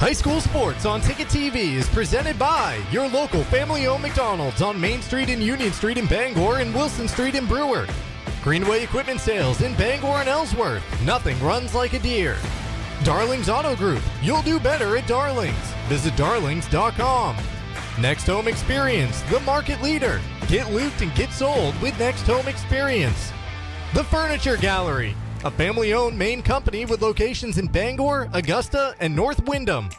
High school sports on Ticket TV is presented by your local family-owned McDonald's on Main Street and Union Street in Bangor and Wilson Street in Brewer. Greenway Equipment Sales in Bangor and Ellsworth. Nothing runs like a deer. Darling's Auto Group. You'll do better at Darling's. Visit darlings.com. Next Home Experience, the market leader. Get looped and get sold with Next Home Experience. The Furniture Gallery, a family-owned Maine company with locations in Bangor, Augusta, and North Windham.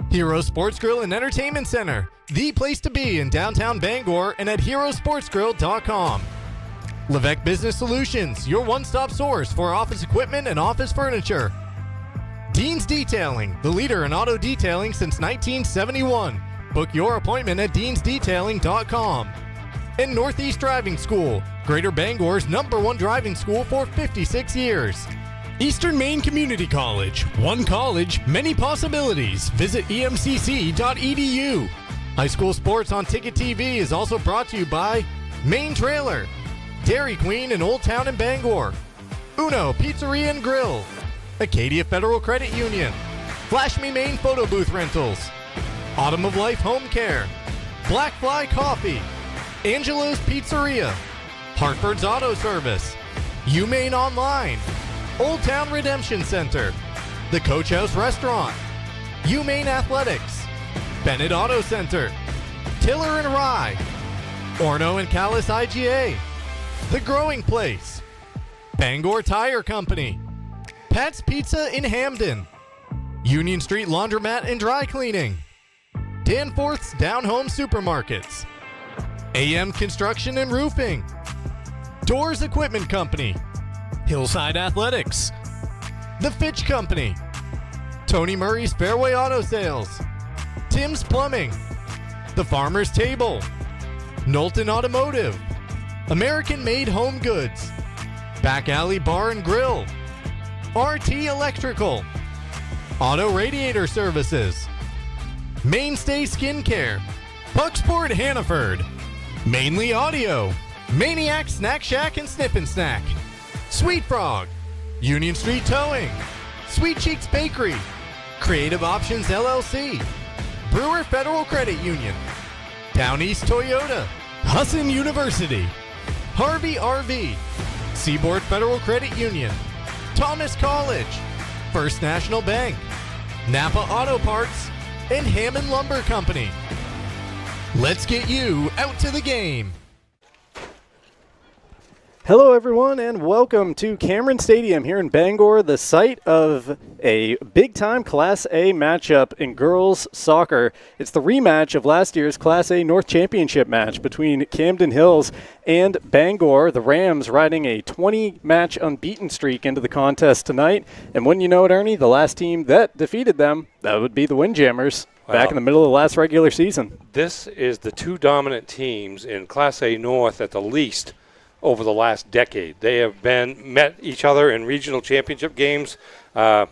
Hero Sports Grill and Entertainment Center, the place to be in downtown Bangor and at herosportsgrill.com. Levesque Business Solutions, your one-stop source for office equipment and office furniture. Dean's Detailing, the leader in auto detailing since 1971. Book your appointment at deansdetailing.com. And Northeast Driving School, Greater Bangor's #1 driving school for 56 years. Eastern Maine Community College, one college, many possibilities. Visit emcc.edu. High school sports on Ticket TV is also brought to you by Maine Trailer, Dairy Queen in Old Town and Bangor, Uno Pizzeria and Grill, Acadia Federal Credit Union, Flash Me Maine Photo Booth Rentals, Autumn of Life Home Care, Black Fly Coffee, Angelo's Pizzeria, Hartford's Auto Service, UMaine Online, Old Town Redemption Center, the Coach House Restaurant, UMaine Athletics, Bennett Auto Center, Tiller and Rye, Orno and Callis IGA, The Growing Place, Bangor Tire Company, Pat's Pizza in Hamden, Union Street Laundromat and Dry Cleaning, Danforth's Down Home Supermarkets, AM Construction and Roofing, Doors Equipment Company, Hillside Athletics, The Fitch Company, Tony Murray's Fairway Auto Sales, Tim's Plumbing, The Farmer's Table, Knowlton Automotive, American Made Home Goods, Back Alley Bar and Grill, RT Electrical, Auto Radiator Services, Mainstay Skincare, Pucksport Hannaford, Mainly Audio, Maniac Snack Shack and Snip and Snack, Sweet Frog, Union Street Towing, Sweet Cheeks Bakery, Creative Options LLC, Brewer Federal Credit Union, Down East Toyota, Husson University, Harvey RV, Seaboard Federal Credit Union, Thomas College, First National Bank, Napa Auto Parts, and Hammond Lumber Company. Let's get you out to the game. Hello, everyone, and welcome to Cameron Stadium here in Bangor, the site of a big-time Class A matchup in girls soccer. It's the rematch of last year's Class A North Championship match between Camden Hills and Bangor. The Rams riding a 20-match unbeaten streak into the contest tonight. And wouldn't you know it, Ernie, the last team that defeated them, that would be the Windjammers. Back in the middle of the last regular season. This is the two dominant teams in Class A North at the least over the last decade. They have met each other in regional championship games an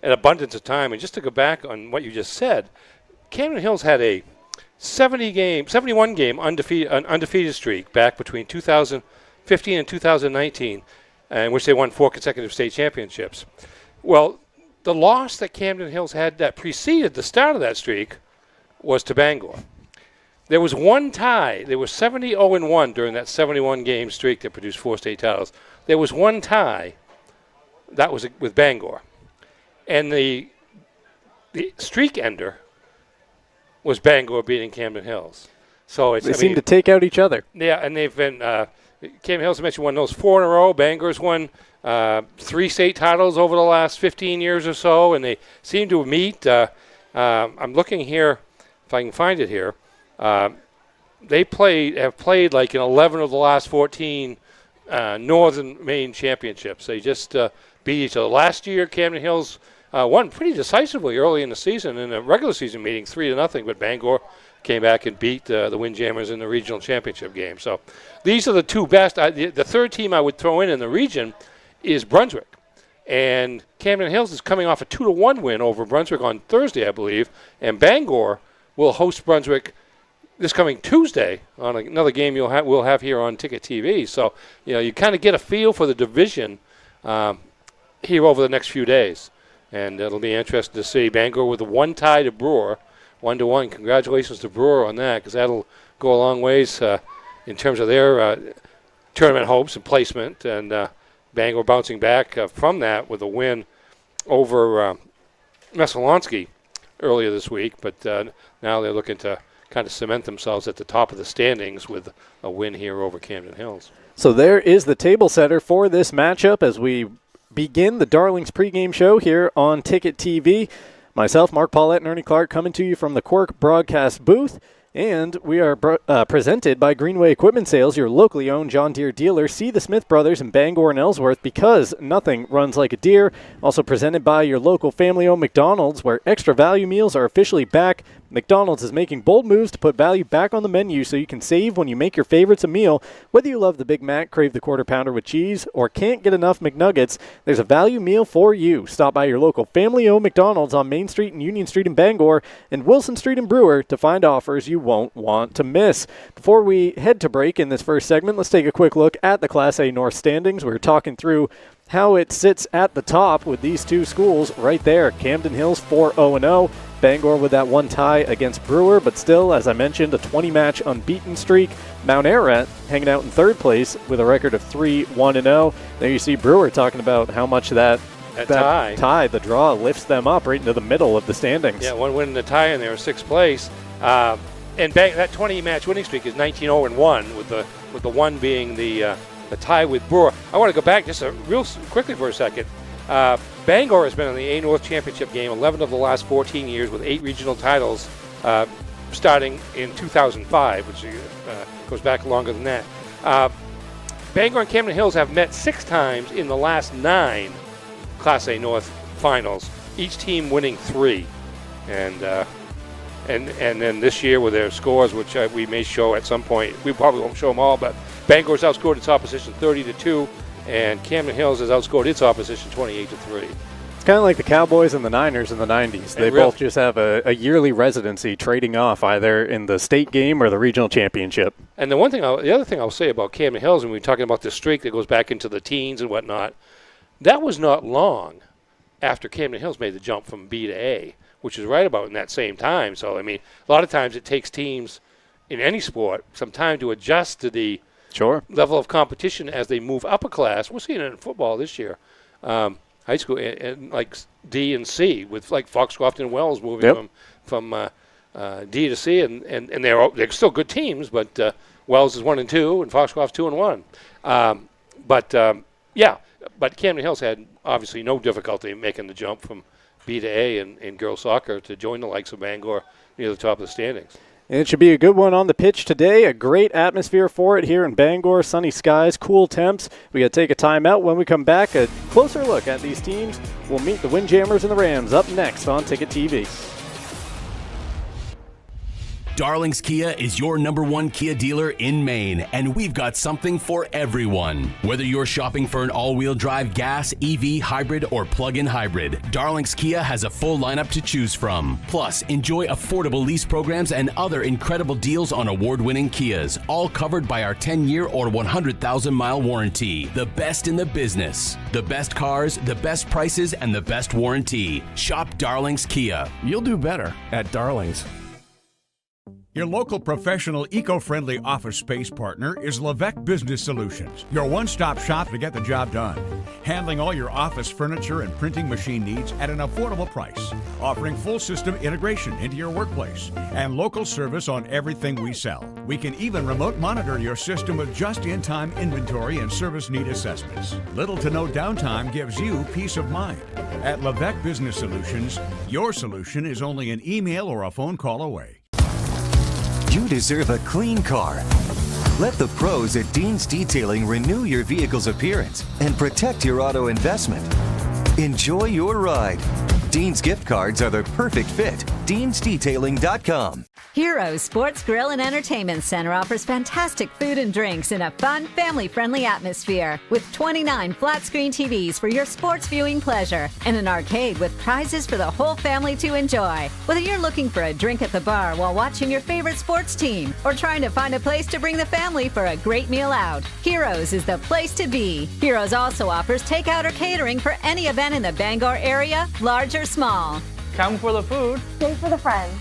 abundance of time. And just to go back on what you just said, Camden Hills had a 71 game undefeated streak back between 2015 and 2019, in which they won 4 consecutive state championships. Well, the loss that Camden Hills had that preceded the start of that streak was to Bangor. There was one tie. They were 70-0-1 during that 71-game streak that produced 4 state titles. There was one tie. That was with Bangor. And the streak ender was Bangor beating Camden Hills. So they seem to take out each other. Yeah, and they've been Camden Hills, I mentioned, won those 4 in a row. Bangor's won 3 state titles over the last 15 years or so, and they seem to meet. I'm looking here, if I can find it here. They have played like in 11 of the last 14 Northern Maine championships. They just beat each other. Last year, Camden Hills won pretty decisively early in the season in a regular season meeting, 3-0. But Bangor came back and beat the Windjammers in the regional championship game. So these are the two best. The third team I would throw in the region is Brunswick. And Camden Hills is coming off a 2-1 win over Brunswick on Thursday, I believe. And Bangor will host Brunswick this coming Tuesday on another game we'll have here on Ticket TV. So, you kind of get a feel for the division here over the next few days. and it'll be interesting to see. Bangor with a 1 tie to Brewer, 1-1. Congratulations to Brewer on that, because that'll go a long ways in terms of their tournament hopes and placement. And Bangor bouncing back from that with a win over Messalonskee earlier this week, but now they're looking to kind of cement themselves at the top of the standings with a win here over Camden Hills. So there is the table setter for this matchup as we begin the Darlings pregame show here on Ticket TV. Myself, Mark Paulette, and Ernie Clark coming to you from the Quirk broadcast booth. And we are presented by Greenway Equipment Sales, your locally owned John Deere dealer. See the Smith Brothers in Bangor and Ellsworth, because nothing runs like a Deere. Also presented by your local family-owned McDonald's, where extra value meals are officially back. McDonald's is making bold moves to put value back on the menu so you can save when you make your favorites a meal. Whether you love the Big Mac, crave the Quarter Pounder with cheese, or can't get enough McNuggets, there's a value meal for you. Stop by your local family-owned McDonald's on Main Street and Union Street in Bangor and Wilson Street in Brewer to find offers you won't want to miss. Before we head to break in this first segment, let's take a quick look at the Class A North standings. We're talking through how it sits at the top with these two schools right there. Camden Hills 4-0-0. Bangor with that 1 tie against Brewer, but still, as I mentioned, a 20-match unbeaten streak. Mount Ararat hanging out in 3rd place with a record of 3-1-0. There you see Brewer talking about how much that tie, the draw, lifts them up right into the middle of the standings. Yeah, 1 win and a tie, and they're 6th place. And that 20-match winning streak is 19-0-1, with the 1 being the tie with Brewer. I want to go back just real quickly for a second. Bangor has been in the A North Championship game 11 of the last 14 years with 8 regional titles starting in 2005, which goes back longer than that. Bangor and Camden Hills have met 6 times in the last 9 Class A North finals, each team winning 3. And then this year with their scores, which we may show at some point, we probably won't show them all, but Bangor's outscored its opposition 30-2, and Camden Hills has outscored its opposition 28-3. It's kind of like the Cowboys and the Niners in the 90s. They both just have a yearly residency trading off either in the state game or the regional championship. And the other thing I'll say about Camden Hills, when we're talking about the streak that goes back into the teens and whatnot, that was not long after Camden Hills made the jump from B to A, which is right about in that same time. So, I mean, a lot of times it takes teams in any sport some time to adjust to the level of competition as they move up a class. We're seeing it in football this year. High school and like D and C, with like Foxcroft and Wells moving from D to C, and they're still good teams, but Wells is 1 and 2 and Foxcroft's 2 and 1. But Camden Hills had obviously no difficulty in making the jump from B to A in girls soccer to join the likes of Bangor near the top of the standings. And it should be a good one on the pitch today. A great atmosphere for it here in Bangor. Sunny skies, cool temps. We got to take a timeout. When we come back, a closer look at these teams. We'll meet the Windjammers and the Rams up next on Ticket TV. Darlings Kia is your #1 Kia dealer in Maine, and we've got something for everyone. Whether you're shopping for an all-wheel drive gas, EV, hybrid, or plug-in hybrid, Darlings Kia has a full lineup to choose from. Plus, enjoy affordable lease programs and other incredible deals on award-winning Kias, all covered by our 10-year or 100,000-mile warranty. The best in the business. The best cars, the best prices, and the best warranty. Shop Darlings Kia. You'll do better at Darlings. Your local professional, eco-friendly office space partner is Levesque Business Solutions, your one-stop shop to get the job done. Handling all your office furniture and printing machine needs at an affordable price. Offering full system integration into your workplace and local service on everything we sell. We can even remote monitor your system with just-in-time inventory and service need assessments. Little to no downtime gives you peace of mind. At Levesque Business Solutions, your solution is only an email or a phone call away. You deserve a clean car. Let the pros at Dean's Detailing renew your vehicle's appearance and protect your auto investment. Enjoy your ride. Dean's gift cards are the perfect fit. deansdetailing.com. Heroes Sports Grill and Entertainment Center offers fantastic food and drinks in a fun, family-friendly atmosphere with 29 flat-screen TVs for your sports viewing pleasure and an arcade with prizes for the whole family to enjoy. Whether you're looking for a drink at the bar while watching your favorite sports team or trying to find a place to bring the family for a great meal out, Heroes is the place to be. Heroes also offers takeout or catering for any event in the Bangor area, large or small. Come for the food. Stay for the friends.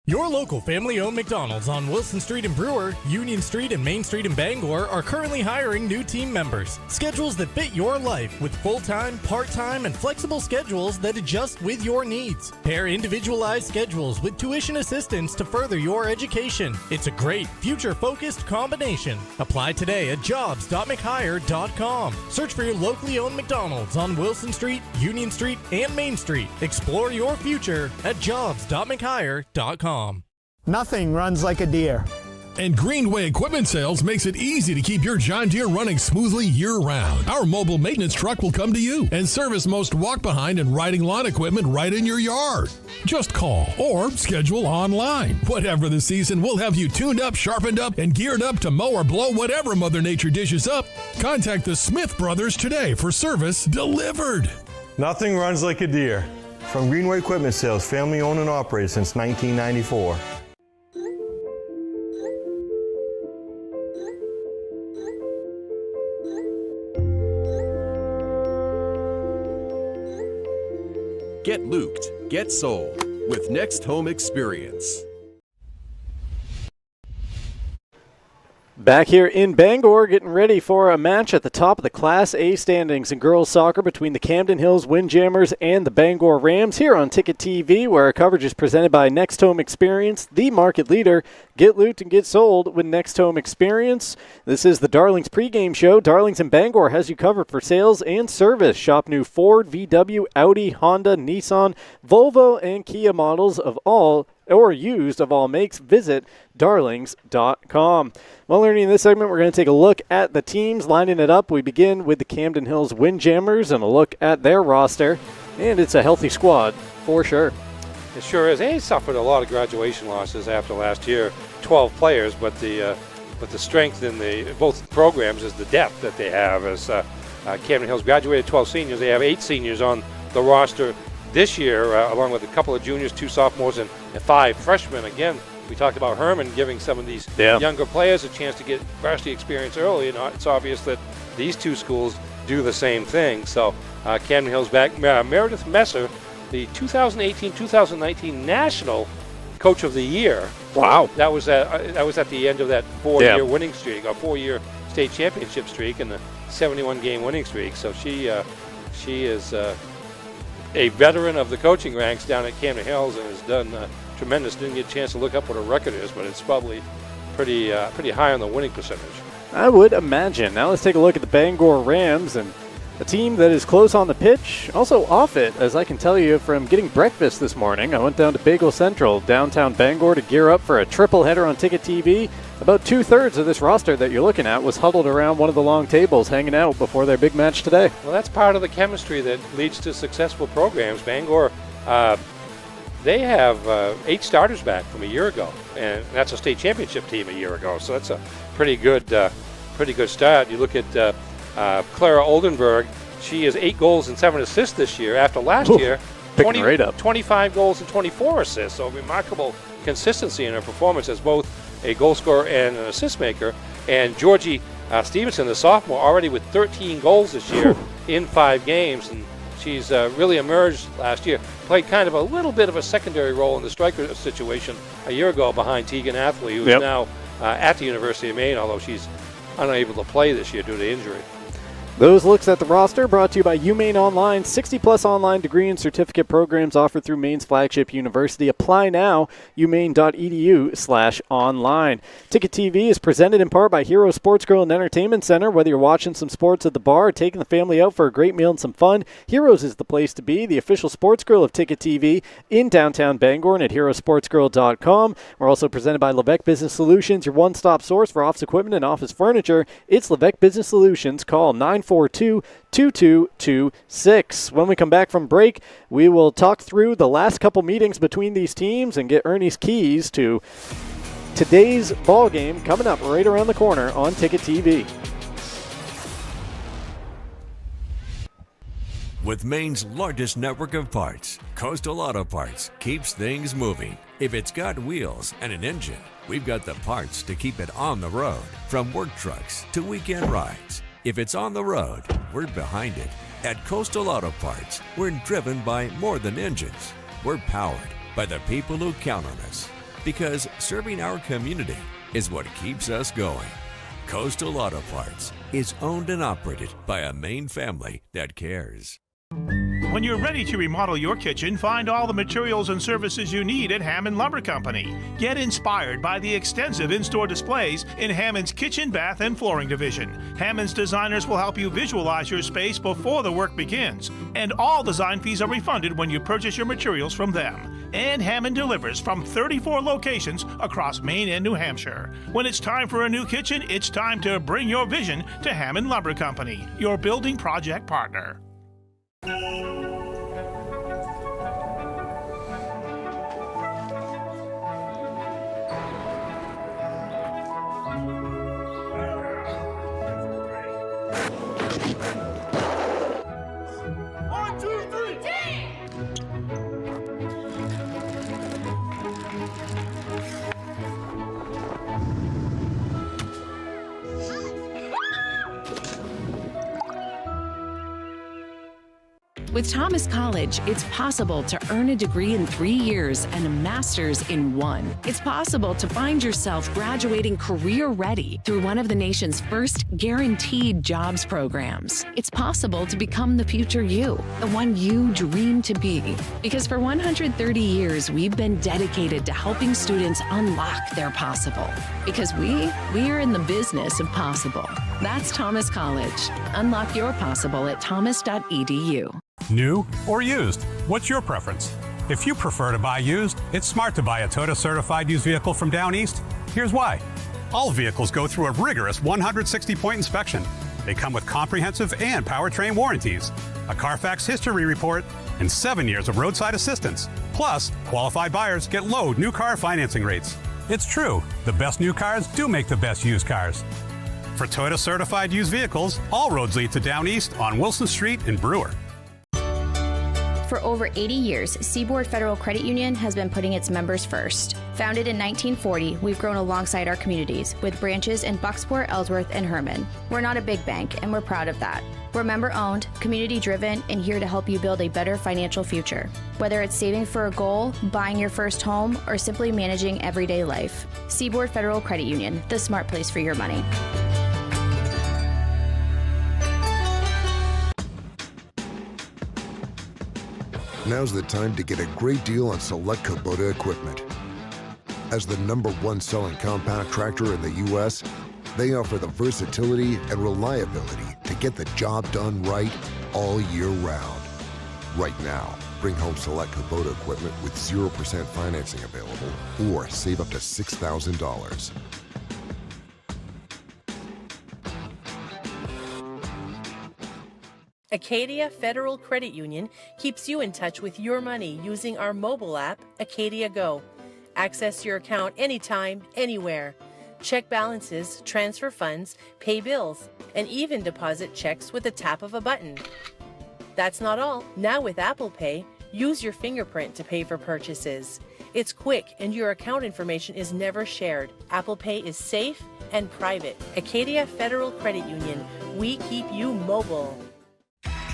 Your local family-owned McDonald's on Wilson Street in Brewer, Union Street and Main Street in Bangor are currently hiring new team members. Schedules that fit your life with full-time, part-time, and flexible schedules that adjust with your needs. Pair individualized schedules with tuition assistance to further your education. It's a great, future-focused combination. Apply today at jobs.mchire.com. Search for your locally owned McDonald's on Wilson Street, Union Street, and Main Street. Explore your future at jobs.mchire.com. Nothing runs like a deer. And Greenway Equipment Sales makes it easy to keep your John Deere running smoothly year-round. Our mobile maintenance truck will come to you and service most walk-behind and riding lawn equipment right in your yard. Just call or schedule online. Whatever the season, we'll have you tuned up, sharpened up, and geared up to mow or blow whatever Mother Nature dishes up. Contact the Smith Brothers today for service delivered. Nothing runs like a deer. From Greenway Equipment Sales, family owned and operated since 1994. Get looped, get sold with Next Home Experience. Back here in Bangor, getting ready for a match at the top of the Class A standings in girls soccer between the Camden Hills Windjammers and the Bangor Rams here on Ticket TV, where our coverage is presented by Next Home Experience, the market leader. Get looped and get sold with Next Home Experience. This is the Darlings pregame show. Darlings in Bangor has you covered for sales and service. Shop new Ford, VW, Audi, Honda, Nissan, Volvo, and Kia models of all or used of all makes. Visit darlings.com. Well, Ernie, in this segment, we're going to take a look at the teams lining it up. We begin with the Camden Hills Windjammers and a look at their roster, and it's a healthy squad for sure. It sure is. They suffered a lot of graduation losses after last year, 12 players, but the strength in both programs is the depth that they have. As Camden Hills graduated 12 seniors, they have 8 seniors on the roster this year, along with a couple of juniors, 2 sophomores, and 5 freshmen. Again, we talked about Herman giving some of these younger players a chance to get varsity experience early, and it's obvious that these two schools do the same thing. So Camden Hills back. Meredith Messer, the 2018-2019 National Coach of the Year. Wow. That was at the end of that 4-year winning streak, or 4-year state championship streak, and the 71-game winning streak. So she is a veteran of the coaching ranks down at Camden Hills and has done tremendous. Didn't get a chance to look up what her record is, but it's probably pretty high on the winning percentage. I would imagine. Now let's take a look at the Bangor Rams, and a team that is close on the pitch, also off it, as I can tell you from getting breakfast this morning. I went down to Bagel Central, downtown Bangor, to gear up for a triple header on Ticket TV. About 2/3 of this roster that you're looking at was huddled around one of the long tables hanging out before their big match today. Well, that's part of the chemistry that leads to successful programs. Bangor, they have 8 starters back from a year ago, and that's a state championship team a year ago. So that's a pretty good start. You look at Clara Oldenburg. She has 8 goals and 7 assists this year. After last year, 25 goals and 24 assists. So remarkable consistency in her performance as both a goal scorer and an assist maker. And Georgie Stevenson, the sophomore, already with 13 goals this year in 5 games. And she's really emerged last year. Played kind of a little bit of a secondary role in the striker situation a year ago behind Tegan Athley, who's now at the University of Maine, although she's unable to play this year due to injury. Those looks at the roster brought to you by UMaine Online. 60-plus online degree and certificate programs offered through Maine's flagship university. Apply now, umaine.edu/online. Ticket TV is presented in part by Hero Sports Grill and Entertainment Center. Whether you're watching some sports at the bar or taking the family out for a great meal and some fun, Heroes is the place to be. The official sports grill of Ticket TV in downtown Bangor and at herosportsgrill.com. We're also presented by Levesque Business Solutions, your one-stop source for office equipment and office furniture. It's Levesque Business Solutions. Call 9 242-2226. When we come back from break, we will talk through the last couple meetings between these teams and get Ernie's keys to today's ball game coming up right around the corner on Ticket TV. With Maine's largest network of parts, Coastal Auto Parts keeps things moving. If it's got wheels and an engine, we've got the parts to keep it on the road. From work trucks to weekend rides, if it's on the road, we're behind it. At Coastal Auto Parts, we're driven by more than engines. We're powered by the people who count on us. Because serving our community is what keeps us going. Coastal Auto Parts is owned and operated by a Maine family that cares. When you're ready to remodel your kitchen, find all the materials and services you need at Hammond Lumber Company. Get inspired by the extensive in-store displays in Hammond's kitchen, bath, and flooring division. Hammond's designers will help you visualize your space before the work begins. And all design fees are refunded when you purchase your materials from them. And Hammond delivers from 34 locations across Maine and New Hampshire. When it's time for a new kitchen, it's time to bring your vision to Hammond Lumber Company, your building project partner. With Thomas College, it's possible to earn a degree in 3 years and a master's in 1. It's possible to find yourself graduating career-ready through one of the nation's first guaranteed jobs programs. It's possible to become the future you, the one you dream to be. Because for 130 years, we've been dedicated to helping students unlock their possible. Because we're in the business of possible. That's Thomas College. Unlock your possible at thomas.edu. New or used? What's your preference? If you prefer to buy used, it's smart to buy a Toyota certified used vehicle from Down East. Here's why. All vehicles go through a rigorous 160-point inspection. They come with comprehensive and powertrain warranties, a Carfax history report, and 7 years of roadside assistance. Plus, qualified buyers get low new car financing rates. It's true, the best new cars do make the best used cars. For Toyota certified used vehicles, all roads lead to Down East on Wilson Street in Brewer. For over 80 years, Seaboard Federal Credit Union has been putting its members first. Founded in 1940, we've grown alongside our communities with branches in Bucksport, Ellsworth, and Herman. We're not a big bank, and we're proud of that. We're member-owned, community-driven, and here to help you build a better financial future. Whether it's saving for a goal, buying your first home, or simply managing everyday life. Seaboard Federal Credit Union, the smart place for your money. Now's the time to get a great deal on select Kubota equipment. As the #1 selling compact tractor in the U.S., they offer the versatility and reliability to get the job done right all year round. Right now, bring home select Kubota equipment with 0% financing available or save up to $6,000. Acadia Federal Credit Union keeps you in touch with your money using our mobile app, Acadia Go. Access your account anytime, anywhere. Check balances, transfer funds, pay bills, and even deposit checks with the tap of a button. That's not all. Now with Apple Pay, use your fingerprint to pay for purchases. It's quick and your account information is never shared. Apple Pay is safe and private. Acadia Federal Credit Union. We keep you mobile.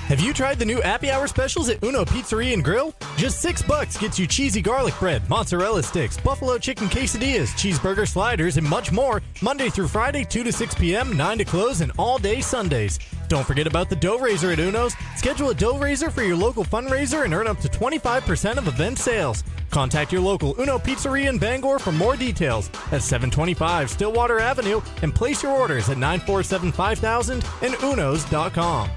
Have you tried the new Happy Hour specials at Uno Pizzeria and Grill? Just $6 gets you cheesy garlic bread, mozzarella sticks, buffalo chicken quesadillas, cheeseburger sliders, and much more Monday through Friday, 2 to 6 p.m., 9 to close, and all day Sundays. Don't forget about the dough raiser at Uno's. Schedule a dough raiser for your local fundraiser and earn up to 25% of event sales. Contact your local Uno Pizzeria in Bangor for more details at 725 Stillwater Avenue and place your orders at 947-5000 and unos.com.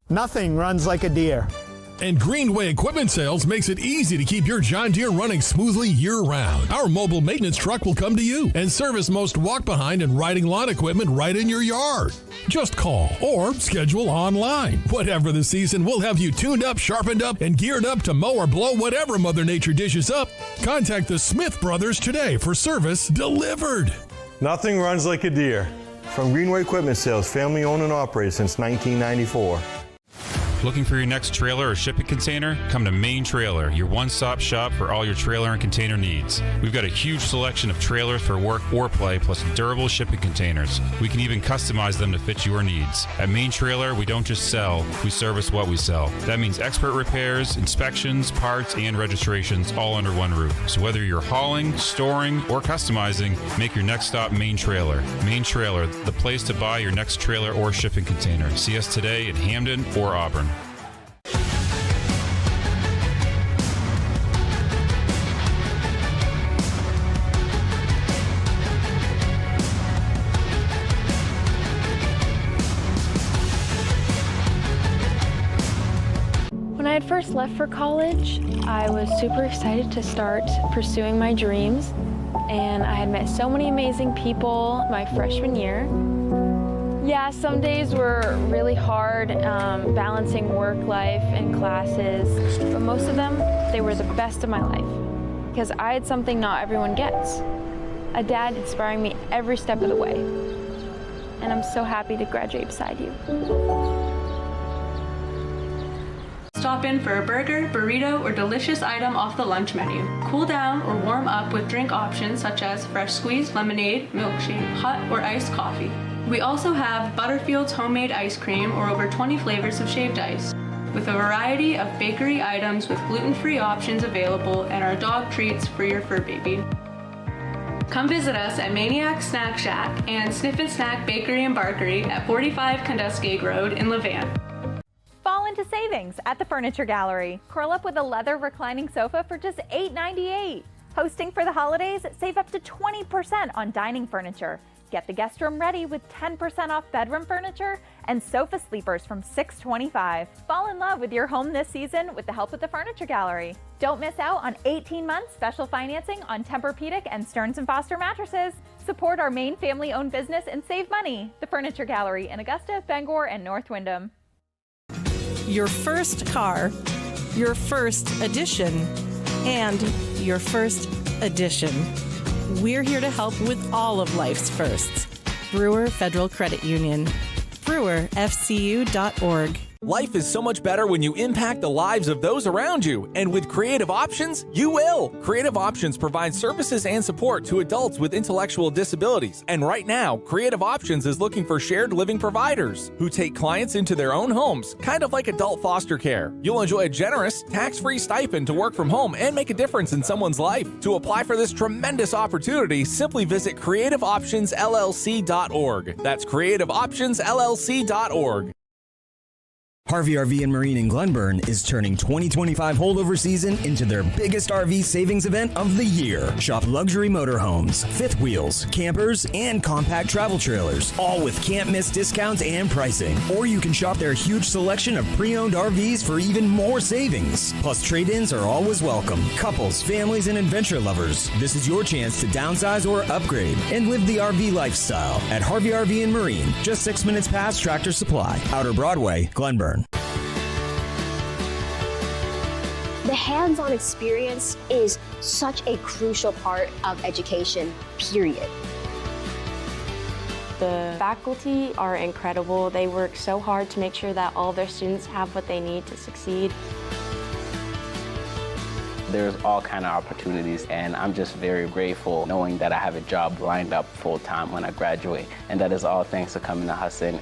Nothing runs like a deer. And Greenway Equipment Sales makes it easy to keep your John Deere running smoothly year-round. Our mobile maintenance truck will come to you and service most walk-behind and riding lawn equipment right in your yard. Just call or schedule online. Whatever the season, we'll have you tuned up, sharpened up, and geared up to mow or blow whatever Mother Nature dishes up. Contact the Smith Brothers today for service delivered. Nothing runs like a Deere. From Greenway Equipment Sales, family owned and operated since 1994. Looking for your next trailer or shipping container? Come to Main Trailer, your one-stop shop for all your trailer and container needs. We've got a huge selection of trailers for work or play, plus durable shipping containers. We can even customize them to fit your needs. At Main Trailer, we don't just sell, we service what we sell. That means expert repairs, inspections, parts, and registrations all under one roof. So whether you're hauling, storing, or customizing, make your next stop Main Trailer. Main Trailer, the place to buy your next trailer or shipping container. See us today in Hamden or Auburn. When I had first left for college, I was super excited to start pursuing my dreams, and I had met so many amazing people my freshman year. Yeah, some days were really hard balancing work life and classes, but most of them, they were the best of my life because I had something not everyone gets. A dad inspiring me every step of the way, and I'm so happy to graduate beside you. Stop in for a burger, burrito, or delicious item off the lunch menu. Cool down or warm up with drink options such as fresh squeezed lemonade, milkshake, hot or iced coffee. We also have Butterfield's homemade ice cream or over 20 flavors of shaved ice, with a variety of bakery items with gluten-free options available and our dog treats for your fur baby. Come visit us at Maniac Snack Shack and Sniff and Snack Bakery and Barkery at 45 Condescagh Road in Levant. Fall into savings at the Furniture Gallery. Curl up with a leather reclining sofa for just $8.98. Hosting for the holidays, save up to 20% on dining furniture. Get the guest room ready with 10% off bedroom furniture and sofa sleepers from $6.25. Fall in love with your home this season with the help of the Furniture Gallery. Don't miss out on 18 months special financing on Tempur-Pedic and Stearns & Foster mattresses. Support our main family-owned business and save money. The Furniture Gallery in Augusta, Bangor, and North Windham. Your first car, your first edition, and your first edition. We're here to help with all of life's firsts. Brewer Federal Credit Union. BrewerFCU.org. Life is so much better when you impact the lives of those around you, and with Creative Options, you will. Creative Options provides services and support to adults with intellectual disabilities, and right now, Creative Options is looking for shared living providers who take clients into their own homes, kind of like adult foster care. You'll enjoy a generous, tax-free stipend to work from home and make a difference in someone's life. To apply for this tremendous opportunity, simply visit creativeoptionsllc.org. That's creativeoptionsllc.org. Harvey RV and Marine in Glenburn is turning 2025 holdover season into their biggest RV savings event of the year. Shop luxury motorhomes, fifth wheels, campers, and compact travel trailers, all with can't-miss discounts and pricing. Or you can shop their huge selection of pre-owned RVs for even more savings. Plus, trade-ins are always welcome. Couples, families, and adventure lovers, this is your chance to downsize or upgrade and live the RV lifestyle at Harvey RV and Marine, just 6 minutes past Tractor Supply, Outer Broadway, Glenburn. The hands-on experience is such a crucial part of education, period. The faculty are incredible. They work so hard to make sure that all their students have what they need to succeed. There's all kind of opportunities, and I'm just very grateful knowing that I have a job lined up full-time when I graduate, and that is all thanks to coming to Hudson.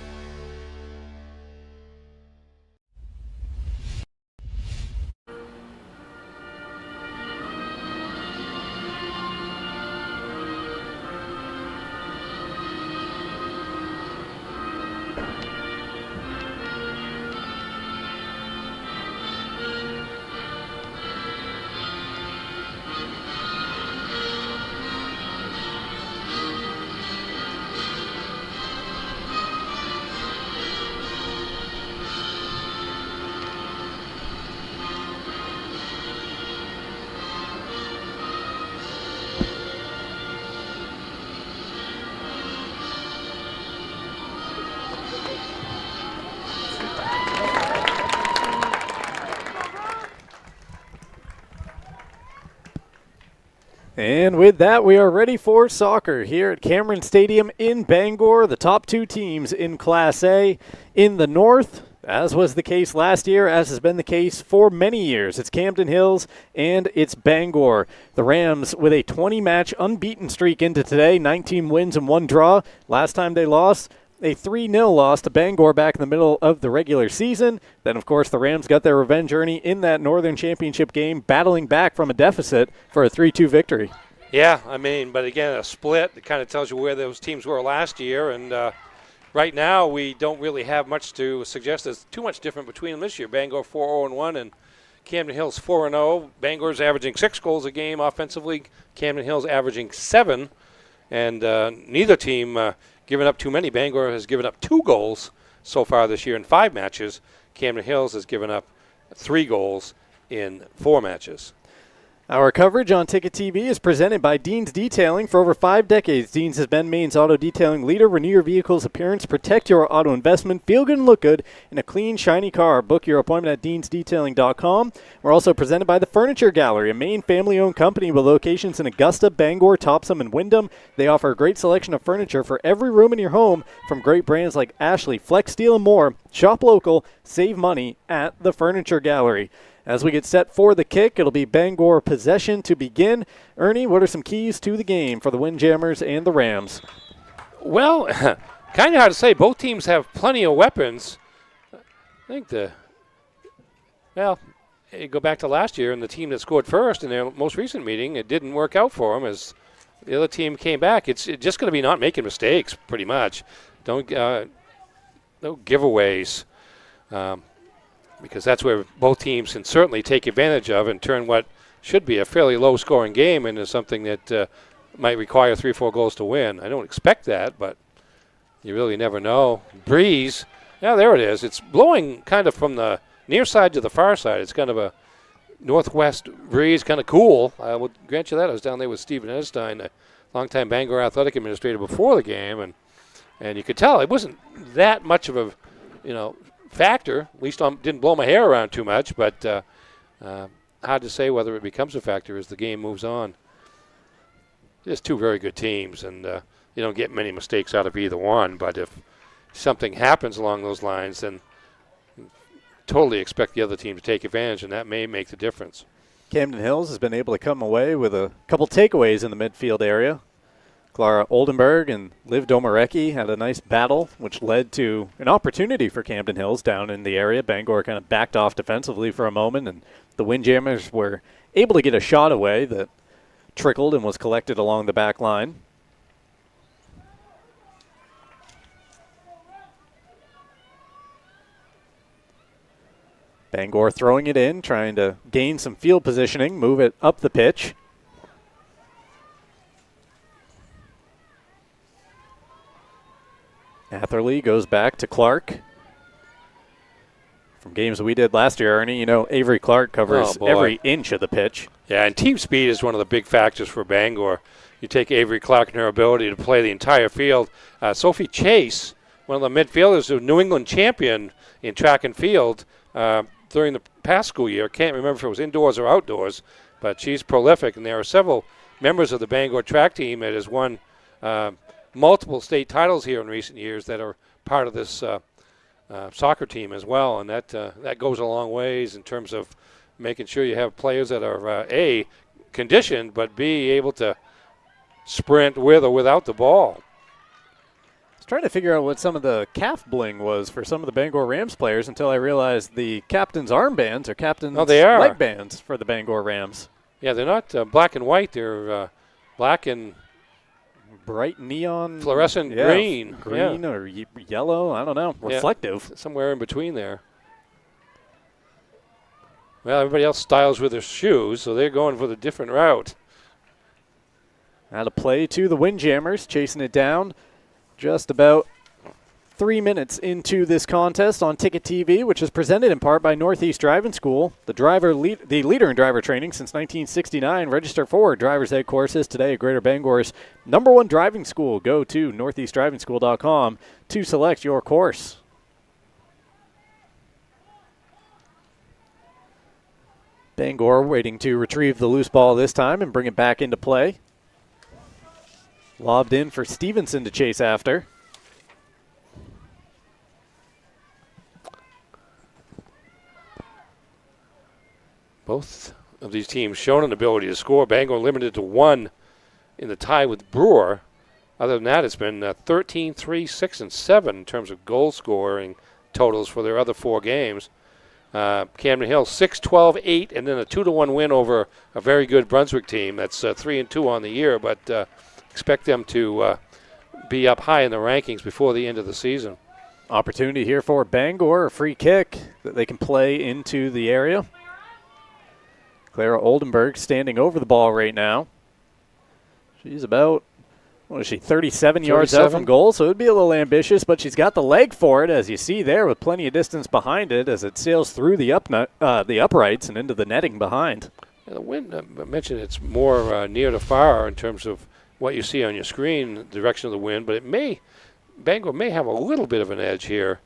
And with that, we are ready for soccer here at Cameron Stadium in Bangor. The top two teams in Class A in the north, as was the case last year, as has been the case for many years. It's Camden Hills and it's Bangor. The Rams with a 20-match unbeaten streak into today, 19 wins and 1 draw. Last time they lost, a 3-0 loss to Bangor back in the middle of the regular season. Then, of course, the Rams got their revenge journey in that Northern Championship game, battling back from a deficit for a 3-2 victory. Yeah, I mean, but again, a split. It kind of tells you where those teams were last year. And right now, we don't really have much to suggest there's too much different between them this year. Bangor 4-0-1 and Camden Hills 4-0. Bangor's averaging 6 goals a game offensively. Camden Hills averaging 7. And neither team given up too many. Bangor has given up 2 goals so far this year in 5 matches. Camden Hills has given up 3 goals in 4 matches. Our coverage on Ticket TV is presented by Dean's Detailing. For over 5 decades, Dean's has been Maine's auto detailing leader. Renew your vehicle's appearance, protect your auto investment, feel good and look good in a clean, shiny car. Book your appointment at deansdetailing.com. We're also presented by the Furniture Gallery, a Maine family-owned company with locations in Augusta, Bangor, Topsom, and Wyndham. They offer a great selection of furniture for every room in your home from great brands like Ashley, Flex Steel, and more. Shop local, save money at the Furniture Gallery. As we get set for the kick, it'll be Bangor possession to begin. Ernie, what are some keys to the game for the Windjammers and the Rams? Well, kind of hard to say. Both teams have plenty of weapons. I think you go back to last year and the team that scored first in their most recent meeting, it didn't work out for them as the other team came back. It's just going to be not making mistakes, pretty much. No giveaways. Because that's where both teams can certainly take advantage of and turn what should be a fairly low-scoring game into something that might require 3-4 goals to win. I don't expect that, but you really never know. Breeze, yeah, there it is. It's blowing kind of from the near side to the far side. It's kind of a northwest breeze, kind of cool. I would grant you that. I was down there with Stephen Edstein, a longtime Bangor athletic administrator, before the game, and you could tell it wasn't that much of a, factor. At least didn't blow my hair around too much, but hard to say whether it becomes a factor as the game moves on. Just 2 very good teams, and you don't get many mistakes out of either one, but if something happens along those lines, then totally expect the other team to take advantage, and that may make the difference. Camden Hills has been able to come away with a couple takeaways in the midfield area. Clara Oldenburg and Liv Domarecki had a nice battle, which led to an opportunity for Camden Hills down in the area. Bangor kind of backed off defensively for a moment, and the Windjammers were able to get a shot away that trickled and was collected along the back line. Bangor throwing it in, trying to gain some field positioning, move it up the pitch. Atherley goes back to Clark. From games we did last year, Ernie, Avery Clark covers every inch of the pitch. Yeah, and team speed is one of the big factors for Bangor. You take Avery Clark and her ability to play the entire field. Sophie Chase, one of the midfielders, a New England champion in track and field during the past school year. Can't remember if it was indoors or outdoors, but she's prolific. And there are several members of the Bangor track team that has won multiple state titles here in recent years that are part of this soccer team as well, and that goes a long ways in terms of making sure you have players that are A, conditioned, but B, able to sprint with or without the ball. I was trying to figure out what some of the calf bling was for some of the Bangor Rams players until I realized the captain's armbands are captain's leg bands for the Bangor Rams. Yeah, they're not black and white. They're black and bright neon fluorescent green or yellow, I don't know, reflective. Somewhere in between there. Well, everybody else styles with their shoes, so they're going for the different route. Out of play to the Windjammers, chasing it down just about 3 minutes into this contest on Ticket TV, which is presented in part by Northeast Driving School, the leader in driver training since 1969. Register for driver's ed courses today at Greater Bangor's #1 driving school. Go to northeastdrivingschool.com to select your course. Bangor waiting to retrieve the loose ball this time and bring it back into play. Lobbed in for Stevenson to chase after. Both of these teams shown an ability to score. Bangor limited to 1 in the tie with Brewer. Other than that, it's been 13, 3, 6, and 7 in terms of goal scoring totals for their other 4 games. Camden Hill 6, 12, 8, and then a 2-1 win over a very good Brunswick team. That's 3-2 on the year, but expect them to be up high in the rankings before the end of the season. Opportunity here for Bangor, a free kick that they can play into the area. Clara Oldenburg standing over the ball right now. She's about, what is she, 37 yards out from goal, so it would be a little ambitious, but she's got the leg for it, as you see there, with plenty of distance behind it as it sails through the uprights and into the netting behind. Yeah, the wind, I mentioned it's more near to far in terms of what you see on your screen, the direction of the wind, but Bangor may have a little bit of an edge here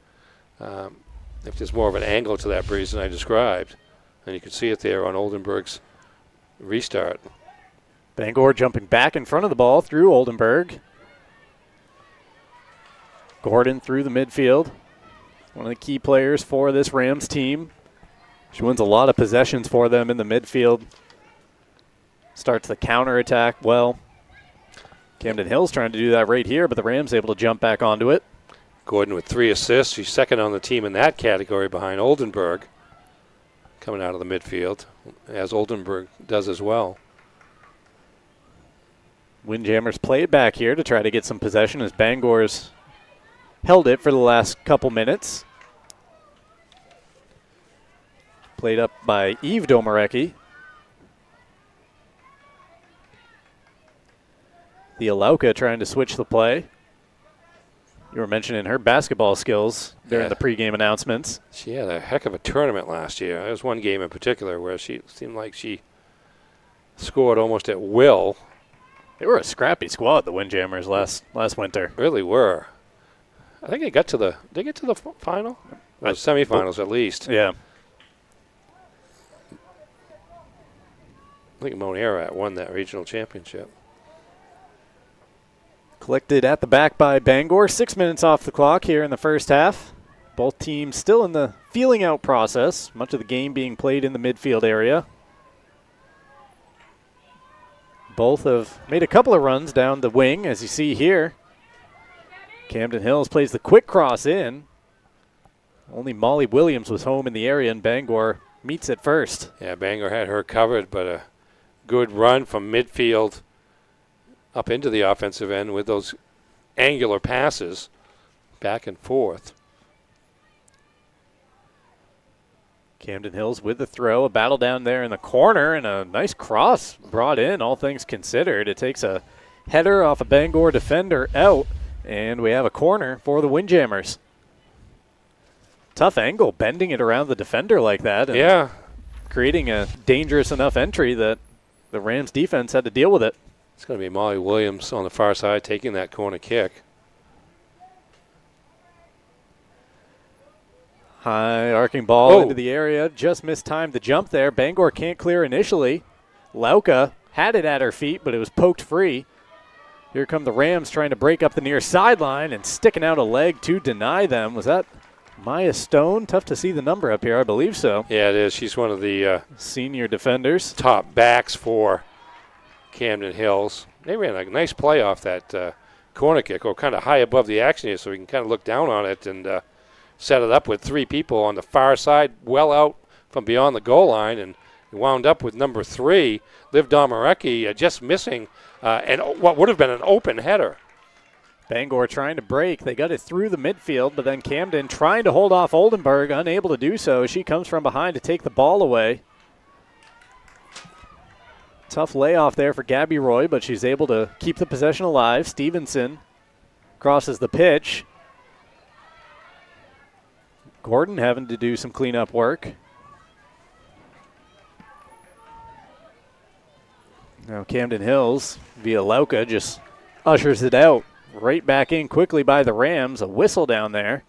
if there's more of an angle to that breeze than I described. And you can see it there on Oldenburg's restart. Bangor jumping back in front of the ball through Oldenburg. Gordon through the midfield. One of the key players for this Rams team. She wins a lot of possessions for them in the midfield. Starts the counterattack well. Camden Hill's trying to do that right here, but the Rams able to jump back onto it. Gordon with 3 assists. She's second on the team in that category behind Oldenburg. Coming out of the midfield, as Oldenburg does as well. Windjammers play it back here to try to get some possession as Bangor's held it for the last couple minutes. Played up by Eve Domarecki. The Alauka trying to switch the play. You were mentioning her basketball skills during the pregame announcements. She had a heck of a tournament last year. There was one game in particular where she seemed like she scored almost at will. They were a scrappy squad, the Windjammers, last winter. Really were. I think they got to the final? Or semifinals at least. Yeah. I think Mount Ararat won that regional championship. Collected at the back by Bangor. 6 minutes off the clock here in the first half. Both teams still in the feeling out process. Much of the game being played in the midfield area. Both have made a couple of runs down the wing, as you see here. Camden Hills plays the quick cross in. Only Molly Williams was home in the area, and Bangor meets it first. Yeah, Bangor had her covered, but a good run from midfield up into the offensive end with those angular passes back and forth. Camden Hills with the throw, a battle down there in the corner, and a nice cross brought in, all things considered. It takes a header off a Bangor defender out, and we have a corner for the Windjammers. Tough angle, bending it around the defender like that. And creating a dangerous enough entry that the Rams defense had to deal with it. It's going to be Molly Williams on the far side taking that corner kick. High arcing ball into the area. Just mistimed the jump there. Bangor can't clear initially. Lauka had it at her feet, but it was poked free. Here come the Rams trying to break up the near sideline and sticking out a leg to deny them. Was that Maya Stone? Tough to see the number up here. I believe so. Yeah, it is. She's one of the senior defenders. Top backs for Camden Hills. They ran a nice play off that corner kick, or kind of high above the action here, so we can kind of look down on it and set it up with 3 people on the far side, well out from beyond the goal line, and wound up with number 3, Liv Domarecki, just missing and what would have been an open header. Bangor trying to break. They got it through the midfield, but then Camden trying to hold off Oldenburg, unable to do so. She comes from behind to take the ball away. Tough layoff there for Gabby Roy, but she's able to keep the possession alive. Stevenson crosses the pitch. Gordon having to do some cleanup work. Now Camden Hills via Lauka just ushers it out. Right back in quickly by the Rams. A whistle down there.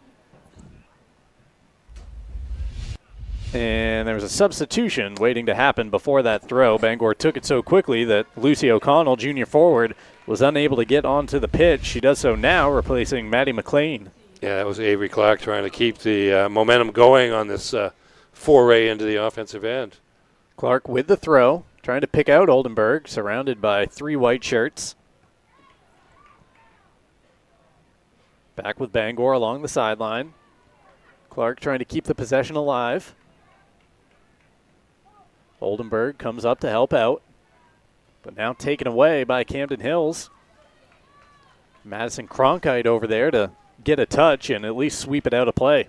And there was a substitution waiting to happen before that throw. Bangor took it so quickly that Lucy O'Connell, junior forward, was unable to get onto the pitch. She does so now, replacing Maddie McLean. Yeah, that was Avery Clark trying to keep the momentum going on this foray into the offensive end. Clark with the throw, trying to pick out Oldenburg, surrounded by 3 white shirts. Back with Bangor along the sideline. Clark trying to keep the possession alive. Oldenburg comes up to help out, but now taken away by Camden Hills. Madison Cronkite over there to get a touch and at least sweep it out of play.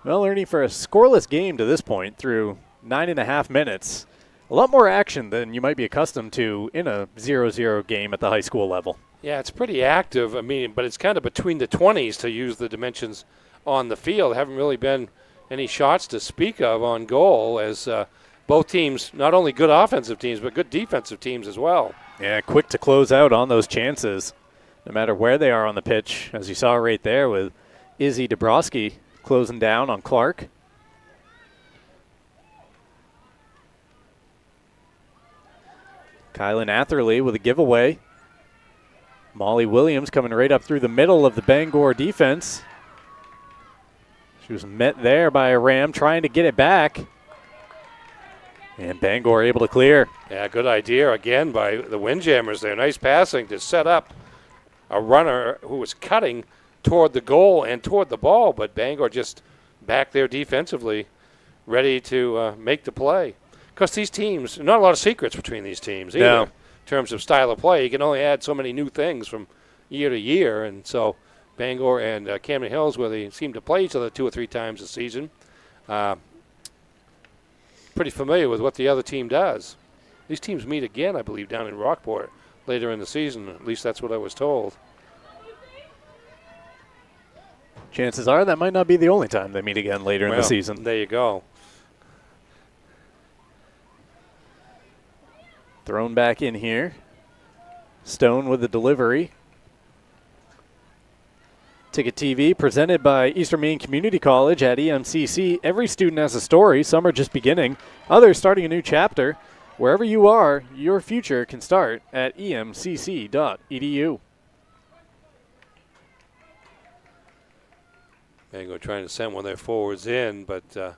Well, Ernie, for a scoreless game to this point through 9.5 minutes, a lot more action than you might be accustomed to in a 0-0 game at the high school level. Yeah, it's pretty active. I mean, but it's kind of between the 20s to use the dimensions on the field. Haven't really been any shots to speak of on goal as both teams, not only good offensive teams, but good defensive teams as well. Yeah, quick to close out on those chances, no matter where they are on the pitch, as you saw right there with Izzy Dabrowski closing down on Clark. Kylan Atherley with a giveaway. Molly Williams coming right up through the middle of the Bangor defense. She was met there by a Ram trying to get it back. And Bangor able to clear. Yeah, good idea again by the Windjammers there. Nice passing to set up a runner who was cutting toward the goal and toward the ball, but Bangor just back there defensively, ready to make the play. Because these teams, not a lot of secrets between these teams either. No. In terms of style of play, you can only add so many new things from year to year, and so Bangor and Camden Hills, where they seem to play each other 2 or 3 times a season, pretty familiar with what the other team does. These teams meet again, I believe, down in Rockport later in the season. At least that's what I was told. Chances are that might not be the only time they meet again later in the season. There you go. Thrown back in here. Stone with the delivery. Ticket TV presented by Eastern Maine Community College at EMCC. Every student has a story. Some are just beginning. Others starting a new chapter. Wherever you are, your future can start at emcc.edu. Bangor trying to send one of their forwards in, but the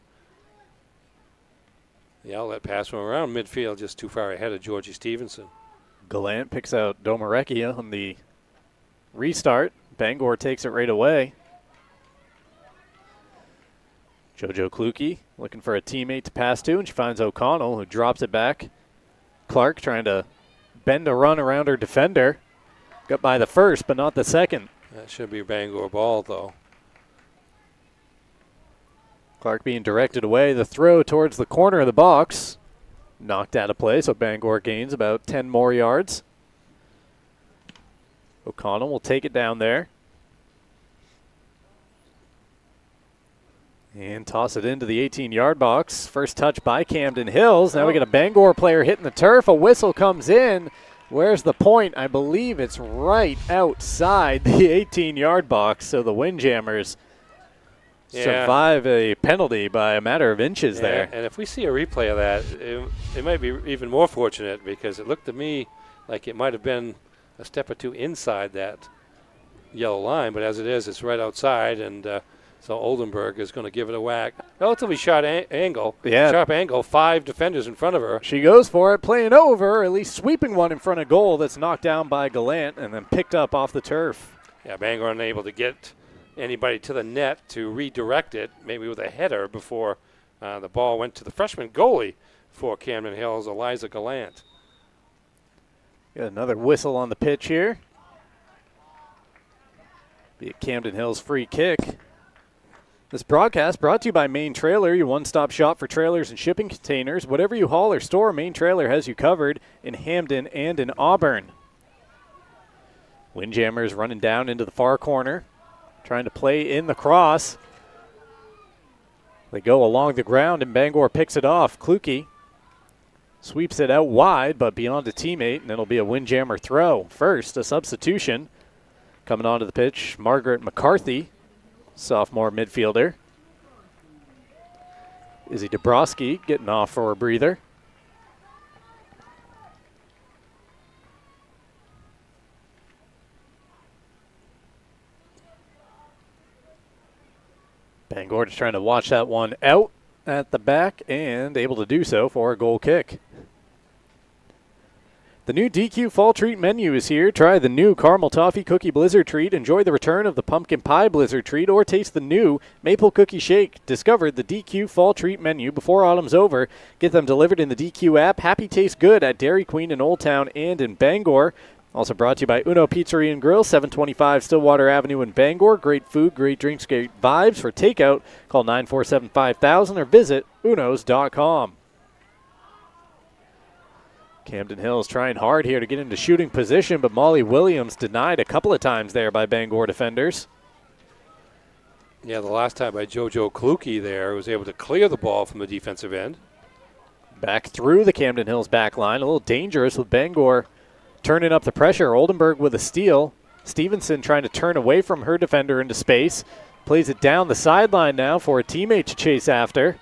outlet pass from around midfield just too far ahead of Georgie Stevenson. Gallant picks out Domarecki on the restart. Bangor takes it right away. JoJo Kluge looking for a teammate to pass to, and she finds O'Connell, who drops it back. Clark trying to bend a run around her defender. Got by the first, but not the second. That should be a Bangor ball, though. Clark being directed away. The throw towards the corner of the box. Knocked out of play, so Bangor gains about 10 more yards. O'Connell will take it down there. And toss it into the 18-yard box. First touch by Camden Hills. Now we get a Bangor player hitting the turf. A whistle comes in. Where's the point? I believe it's right outside the 18-yard box. So the Windjammers survive a penalty by a matter of inches there. And if we see a replay of that, it might be even more fortunate, because it looked to me like it might have been a step or two inside that yellow line, but as it is, it's right outside, and so Oldenburg is going to give it a whack. Relatively sharp angle. Yeah. Sharp angle, 5 defenders in front of her. She goes for it, playing over, at least sweeping one in front of goal that's knocked down by Gallant and then picked up off the turf. Yeah, Bangor unable to get anybody to the net to redirect it, maybe with a header before the ball went to the freshman goalie for Camden Hills, Eliza Gallant. Got another whistle on the pitch here. Be a Camden Hills free kick. This broadcast brought to you by Main Trailer, your one-stop shop for trailers and shipping containers. Whatever you haul or store, Main Trailer has you covered in Hamden and in Auburn. Windjammers running down into the far corner, trying to play in the cross. They go along the ground, and Bangor picks it off. Kluge Sweeps it out wide, but beyond a teammate, and it'll be a Windjammer throw. First, a substitution. Coming onto the pitch, Margaret McCarthy, sophomore midfielder. Izzy Dabrowski getting off for a breather. Bangor just trying to watch that one out at the back and able to do so for a goal kick. The new DQ Fall Treat menu is here. Try the new Caramel Toffee Cookie Blizzard Treat, enjoy the return of the Pumpkin Pie Blizzard Treat, or taste the new Maple Cookie Shake. Discover the DQ Fall Treat menu before autumn's over. Get them delivered in the DQ app. Happy Taste Good at Dairy Queen in Old Town and in Bangor. Also brought to you by Uno Pizzeria and Grill, 725 Stillwater Avenue in Bangor. Great food, great drinks, great vibes. For takeout, call 947-5000 or visit unos.com. Camden Hills trying hard here to get into shooting position, but Molly Williams denied a couple of times there by Bangor defenders. Yeah, the last time by JoJo Kluge there was able to clear the ball from the defensive end. Back through the Camden Hills back line, a little dangerous with Bangor turning up the pressure. Oldenburg with a steal. Stevenson trying to turn away from her defender into space. Plays it down the sideline now for a teammate to chase after.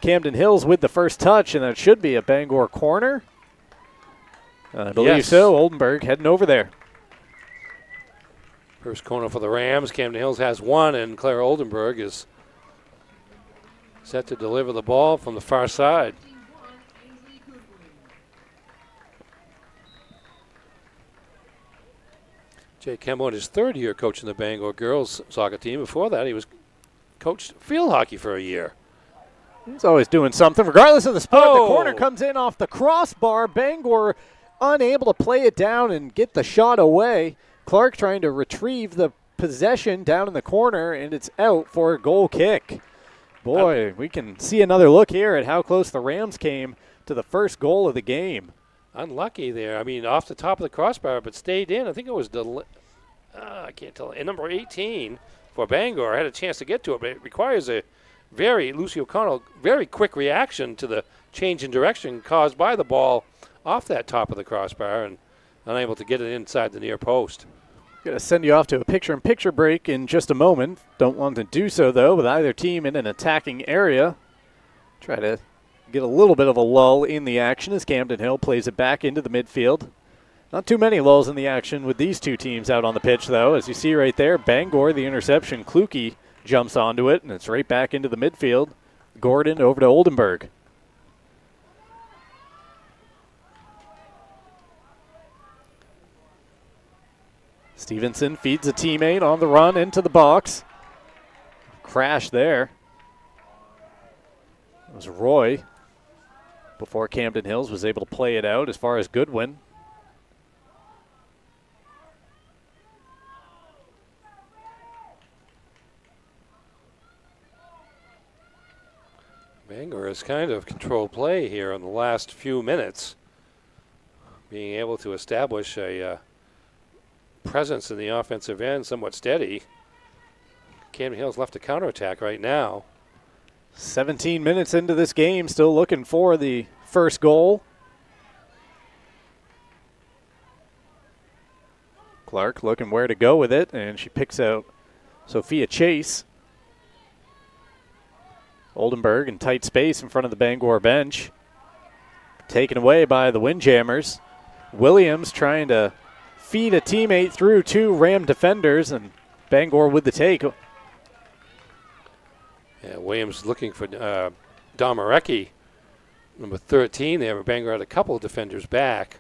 Camden Hills with the first touch, and that should be a Bangor corner. I believe so. Oldenburg heading over there. First corner for the Rams. Camden Hills has one, and Claire Oldenburg is set to deliver the ball from the far side. Jay Kembo in his third year coaching the Bangor girls soccer team. Before that, he was coached field hockey for a year. He's always doing something. Regardless of the spot, the corner comes in off the crossbar. Bangor unable to play it down and get the shot away. Clark trying to retrieve the possession down in the corner, and it's out for a goal kick. Boy, we can see another look here at how close the Rams came to the first goal of the game. Unlucky there. I mean, off the top of the crossbar, but stayed in. I think it was, I can't tell. And number 18 for Bangor had a chance to get to it, but it requires Lucy O'Connell, very quick reaction to the change in direction caused by the ball off that top of the crossbar and unable to get it inside the near post. Going to send you off to a picture-in-picture break in just a moment. Don't want to do so, though, with either team in an attacking area. Try to get a little bit of a lull in the action as Camden Hill plays it back into the midfield. Not too many lulls in the action with these two teams out on the pitch, though. As you see right there, Bangor, the interception. Kluge jumps onto it, and it's right back into the midfield. Gordon over to Oldenburg. Stevenson feeds a teammate on the run into the box. Crash there. It was Roy before Camden Hills was able to play it out as far as Goodwin. Bangor has kind of controlled play here in the last few minutes, being able to establish a presence in the offensive end, somewhat steady. Camden Hills left to counterattack right now. 17 minutes into this game, still looking for the first goal. Clark looking where to go with it, and she picks out Sophia Chase. Oldenburg in tight space in front of the Bangor bench. Taken away by the Windjammers. Williams trying to feed a teammate through two Ram defenders, and Bangor with the take. Yeah, Williams looking for Domarecki, number 13 there, but Bangor had a couple of defenders back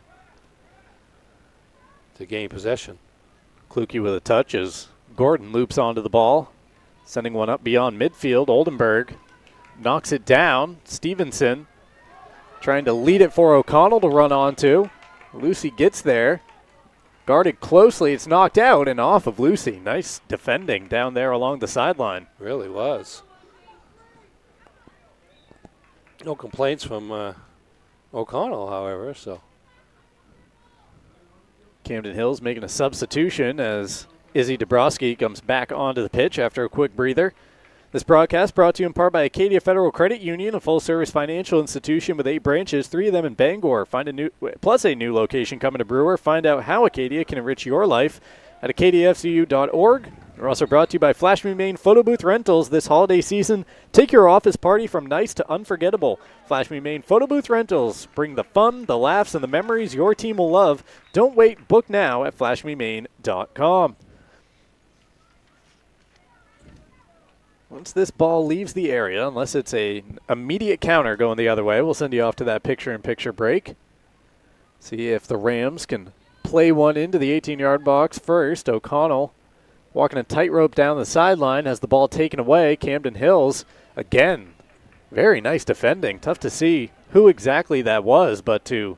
to gain possession. Kluge with a touch as Gordon loops onto the ball, sending one up beyond midfield. Oldenburg knocks it down. Stevenson trying to lead it for O'Connell to run onto. Lucy gets there. Guarded closely, it's knocked out and off of Lucy. Nice defending down there along the sideline. Really was. No complaints from O'Connell, however, so. Camden Hills making a substitution as Izzy Dabrowski comes back onto the pitch after a quick breather. This broadcast brought to you in part by Acadia Federal Credit Union, a full-service financial institution with 8 branches, 3 of them in Bangor. Find a new location coming to Brewer. Find out how Acadia can enrich your life at acadiafcu.org. We're also brought to you by Flash Me Main Photo Booth Rentals this holiday season. Take your office party from nice to unforgettable. Flash Me Main Photo Booth Rentals. Bring the fun, the laughs, and the memories your team will love. Don't wait. Book now at flashmemain.com. Once this ball leaves the area, unless it's an immediate counter going the other way, we'll send you off to that picture-in-picture break. See if the Rams can play one into the 18-yard box first. O'Connell walking a tightrope down the sideline, has the ball taken away. Camden Hills, again, very nice defending. Tough to see who exactly that was, but to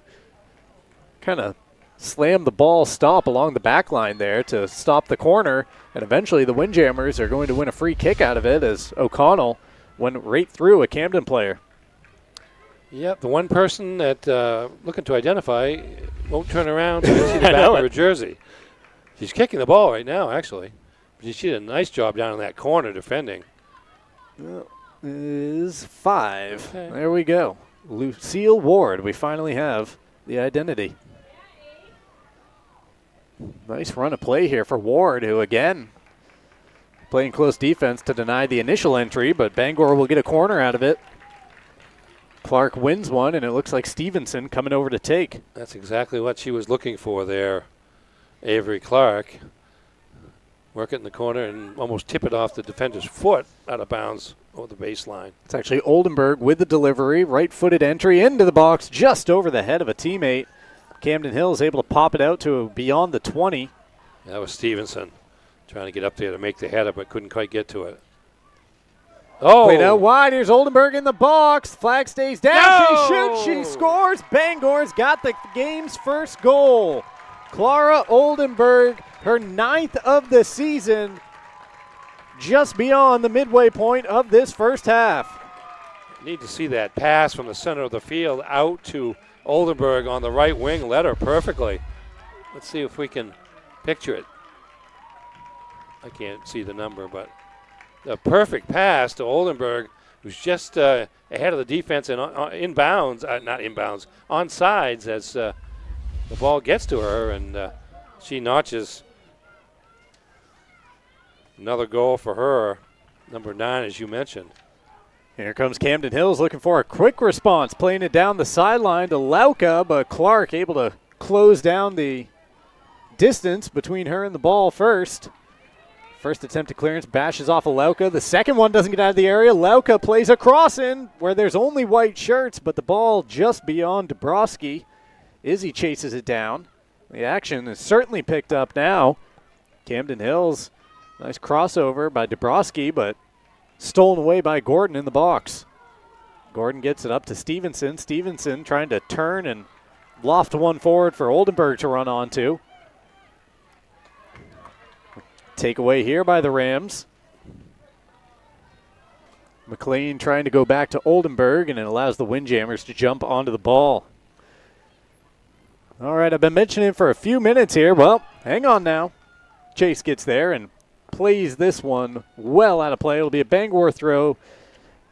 kind of slam the ball stop along the back line there to stop the corner, and eventually the Windjammers are going to win a free kick out of it as O'Connell went right through a Camden player. Yep, the one person that looking to identify won't turn around to see the back of her jersey. She's kicking the ball right now, actually. She did a nice job down in that corner defending. Is 5. Okay. There we go. Lucille Ward. We finally have the identity. Nice run of play here for Ward, who again playing close defense to deny the initial entry, but Bangor will get a corner out of it. Clark wins one, and it looks like Stevenson coming over to take. That's exactly what she was looking for there, Avery Clark. Work it in the corner and almost tip it off the defender's foot out of bounds over the baseline. It's actually Oldenburg with the delivery, right-footed entry into the box just over the head of a teammate. Camden Hill is able to pop it out to beyond the 20. That was Stevenson trying to get up there to make the header, but couldn't quite get to it. Oh! Played out wide. Here's Oldenburg in the box. Flag stays down. No! She shoots. She scores. Bangor's got the game's first goal. Clara Oldenburg, her 9th of the season, just beyond the midway point of this first half. Need to see that pass from the center of the field out to Oldenburg on the right wing. Led her perfectly. Let's see if we can picture it. I can't see the number, but the perfect pass to Oldenburg, who's just ahead of the defense and inbounds, not inbounds, on sides as the ball gets to her, and she notches another goal for her, number 9, as you mentioned. Here comes Camden Hills looking for a quick response, playing it down the sideline to Lauka, but Clark able to close down the distance between her and the ball first. First attempt at clearance bashes off of Lauka. The second one doesn't get out of the area. Lauka plays a cross in where there's only white shirts, but the ball just beyond Dabrowski. Izzy chases it down. The action is certainly picked up now. Camden Hills, nice crossover by Dabrowski, but stolen away by Gordon in the box. Gordon gets it up to Stevenson. Stevenson trying to turn and loft one forward for Oldenburg to run onto. Takeaway here by the Rams. McLean trying to go back to Oldenburg, and it allows the Windjammers to jump onto the ball. All right, I've been mentioning it for a few minutes here. Well, hang on now. Chase gets there and plays this one well out of play. It'll be a Bangor throw.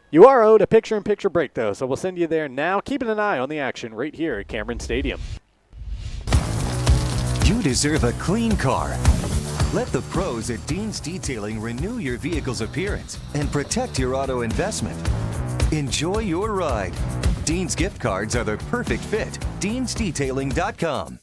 You are owed a picture-in-picture break, though, so we'll send you there now. Keeping an eye on the action right here at Cameron Stadium. You deserve a clean car. Let the pros at Dean's Detailing renew your vehicle's appearance and protect your auto investment. Enjoy your ride. Dean's gift cards are the perfect fit. Dean'sDetailing.com.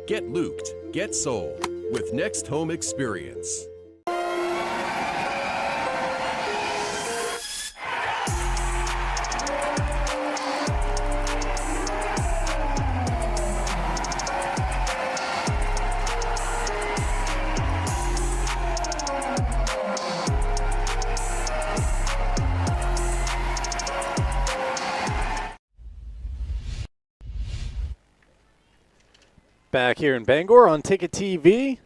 Get looped, get sold with Next Home Experience. Back here in Bangor on Ticket TV.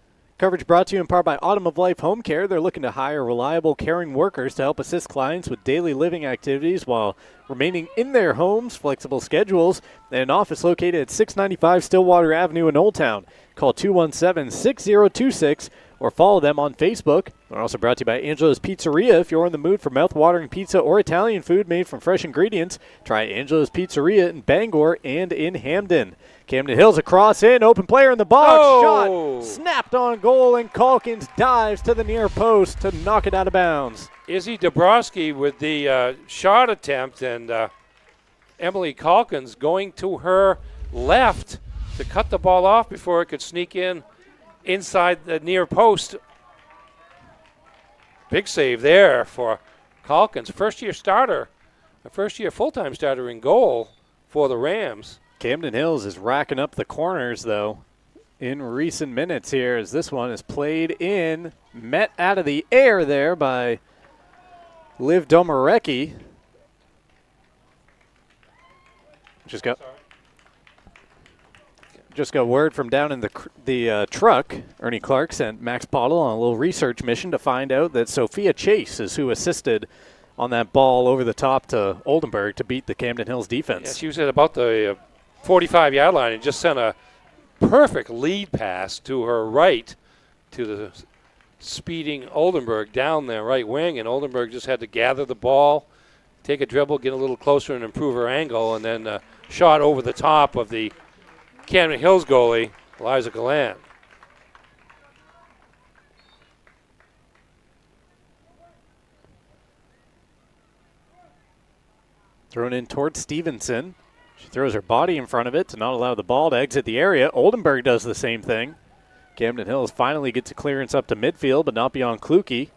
Coverage brought to you in part by Autumn of Life Home Care. They're looking to hire reliable, caring workers to help assist clients with daily living activities while remaining in their homes, flexible schedules, and an office located at 695 Stillwater Avenue in Old Town. Call 217-6026 or follow them on Facebook. They're also brought to you by Angelo's Pizzeria. If you're in the mood for mouth-watering pizza or Italian food made from fresh ingredients, try Angelo's Pizzeria in Bangor and in Hamden. Camden Hills across in, open player in the box, shot, snapped on goal, and Calkins dives to the near post to knock it out of bounds. Izzy Dabrowski with the shot attempt, and Emily Calkins going to her left to cut the ball off before it could sneak in inside the near post. Big save there for Calkins, first-year starter, a first-year full-time starter in goal for the Rams. Camden Hills is racking up the corners, though, in recent minutes here, as this one is played in, met out of the air there by Liv Domarecki. Just got word from down in the truck. Ernie Clark sent Max Pottle on a little research mission to find out that Sophia Chase is who assisted on that ball over the top to Oldenburg to beat the Camden Hills defense. Yeah, she was at about the 45-yard line and just sent a perfect lead pass to her right to the speeding Oldenburg down their right wing, and Oldenburg just had to gather the ball, take a dribble, get a little closer and improve her angle, and then shot over the top of the Camden Hills goalie, Eliza Gallant. Thrown in towards Stevenson. She throws her body in front of it to not allow the ball to exit the area. Oldenburg does the same thing. Camden Hills finally gets a clearance up to midfield, but not beyond Kluke.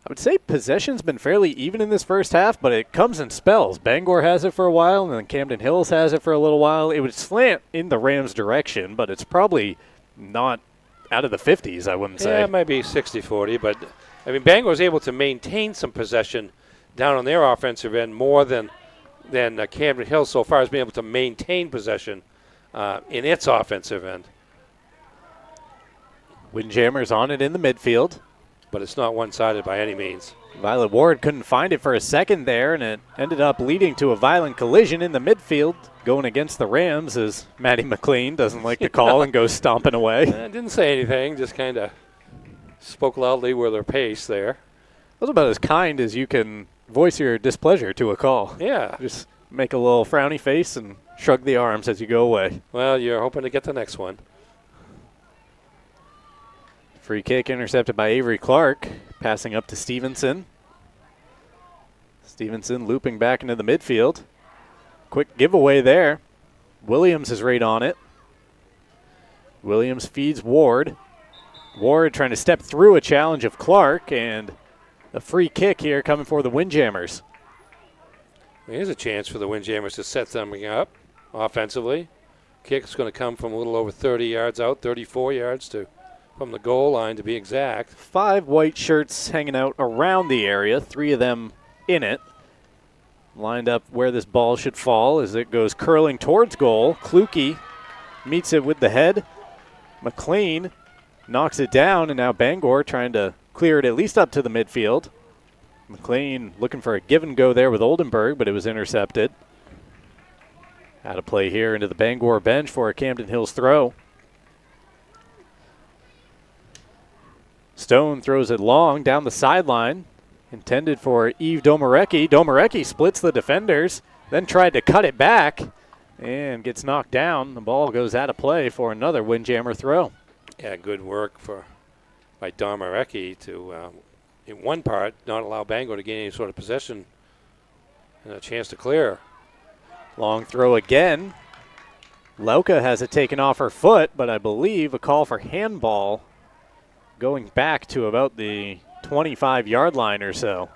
I would say possession's been fairly even in this first half, but it comes in spells. Bangor has it for a while, and then Camden Hills has it for a little while. It would slant in the Rams' direction, but it's probably not out of the 50s, I wouldn't say. Yeah, it might be 60-40, but I mean, Bangor was able to maintain some possession down on their offensive end more than Camden Hills so far as being able to maintain possession in its offensive end. Windjammers on it in the midfield. But it's not one-sided by any means. Violet Ward couldn't find it for a second there, and it ended up leading to a violent collision in the midfield going against the Rams as Maddie McLean doesn't like the call and goes stomping away. Didn't say anything, just kind of spoke loudly with her pace there. That was about as kind as you can voice your displeasure to a call. Yeah. Just make a little frowny face and shrug the arms as you go away. Well, you're hoping to get the next one. Free kick intercepted by Avery Clark, passing up to Stevenson. Stevenson looping back into the midfield. Quick giveaway there. Williams is right on it. Williams feeds Ward. Ward trying to step through a challenge of Clark, and a free kick here coming for the Windjammers. Here's a chance for the Windjammers to set something up offensively. Kick's going to come from a little over 30 yards out, 34 yards from the goal line to be exact. 5 white shirts hanging out around the area, 3 of them in it. Lined up where this ball should fall as it goes curling towards goal. Kluke meets it with the head. McLean knocks it down, and now Bangor trying to clear it at least up to the midfield. McLean looking for a give and go there with Oldenburg, but it was intercepted. Out of play here into the Bangor bench for a Camden Hills throw. Stone throws it long down the sideline, intended for Eve Domarecki. Domarecki splits the defenders, then tried to cut it back and gets knocked down. The ball goes out of play for another Windjammer throw. Yeah, good work by Domarecki to, in one part, not allow Bangor to gain any sort of possession and a chance to clear. Long throw again. Lauka has it taken off her foot, but I believe a call for handball going back to about the 25-yard line or so.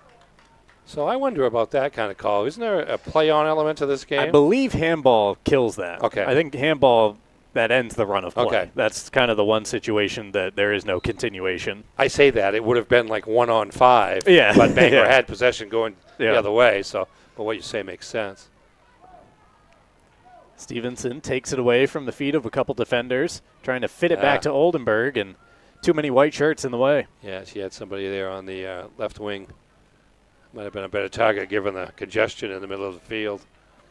So I wonder about that kind of call. Isn't there a play-on element to this game? I believe handball kills that. Okay. I think handball, that ends the run of play. Okay. That's kind of the one situation that there is no continuation. I say that. It would have been like 1-on-5. Yeah. But Bangor Yeah. had possession going the other way. So, but what you say makes sense. Stevenson takes it away from the feet of a couple defenders, trying to fit it back to Oldenburg, and too many white shirts in the way. Yeah, she had somebody there on the left wing. Might have been a better target given the congestion in the middle of the field.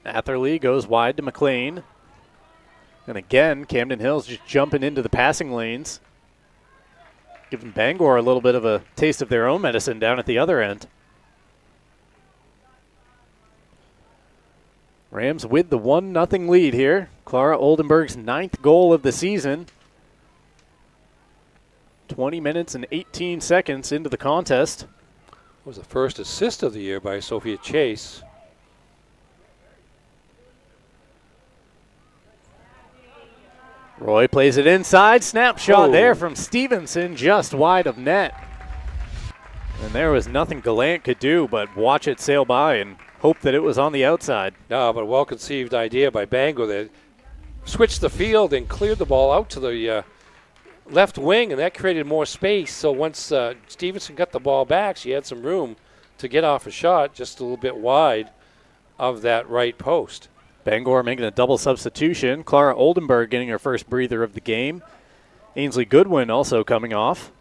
Atherley goes wide to McLean. And again, Camden Hills just jumping into the passing lanes, giving Bangor a little bit of a taste of their own medicine down at the other end. Rams with the 1-0 lead here. Clara Oldenburg's 9th goal of the season. 20 minutes and 18 seconds into the contest. It was the first assist of the year by Sophia Chase. Roy plays it inside. Snapshot there from Stevenson, just wide of net. And there was nothing Gallant could do but watch it sail by and hope that it was on the outside. No, but a well-conceived idea by Bangor that switched the field and cleared the ball out to the left wing, and that created more space. So once Stevenson got the ball back, she had some room to get off a shot just a little bit wide of that right post. Bangor making a double substitution. Clara Oldenburg getting her first breather of the game. Ainsley Goodwin also coming off.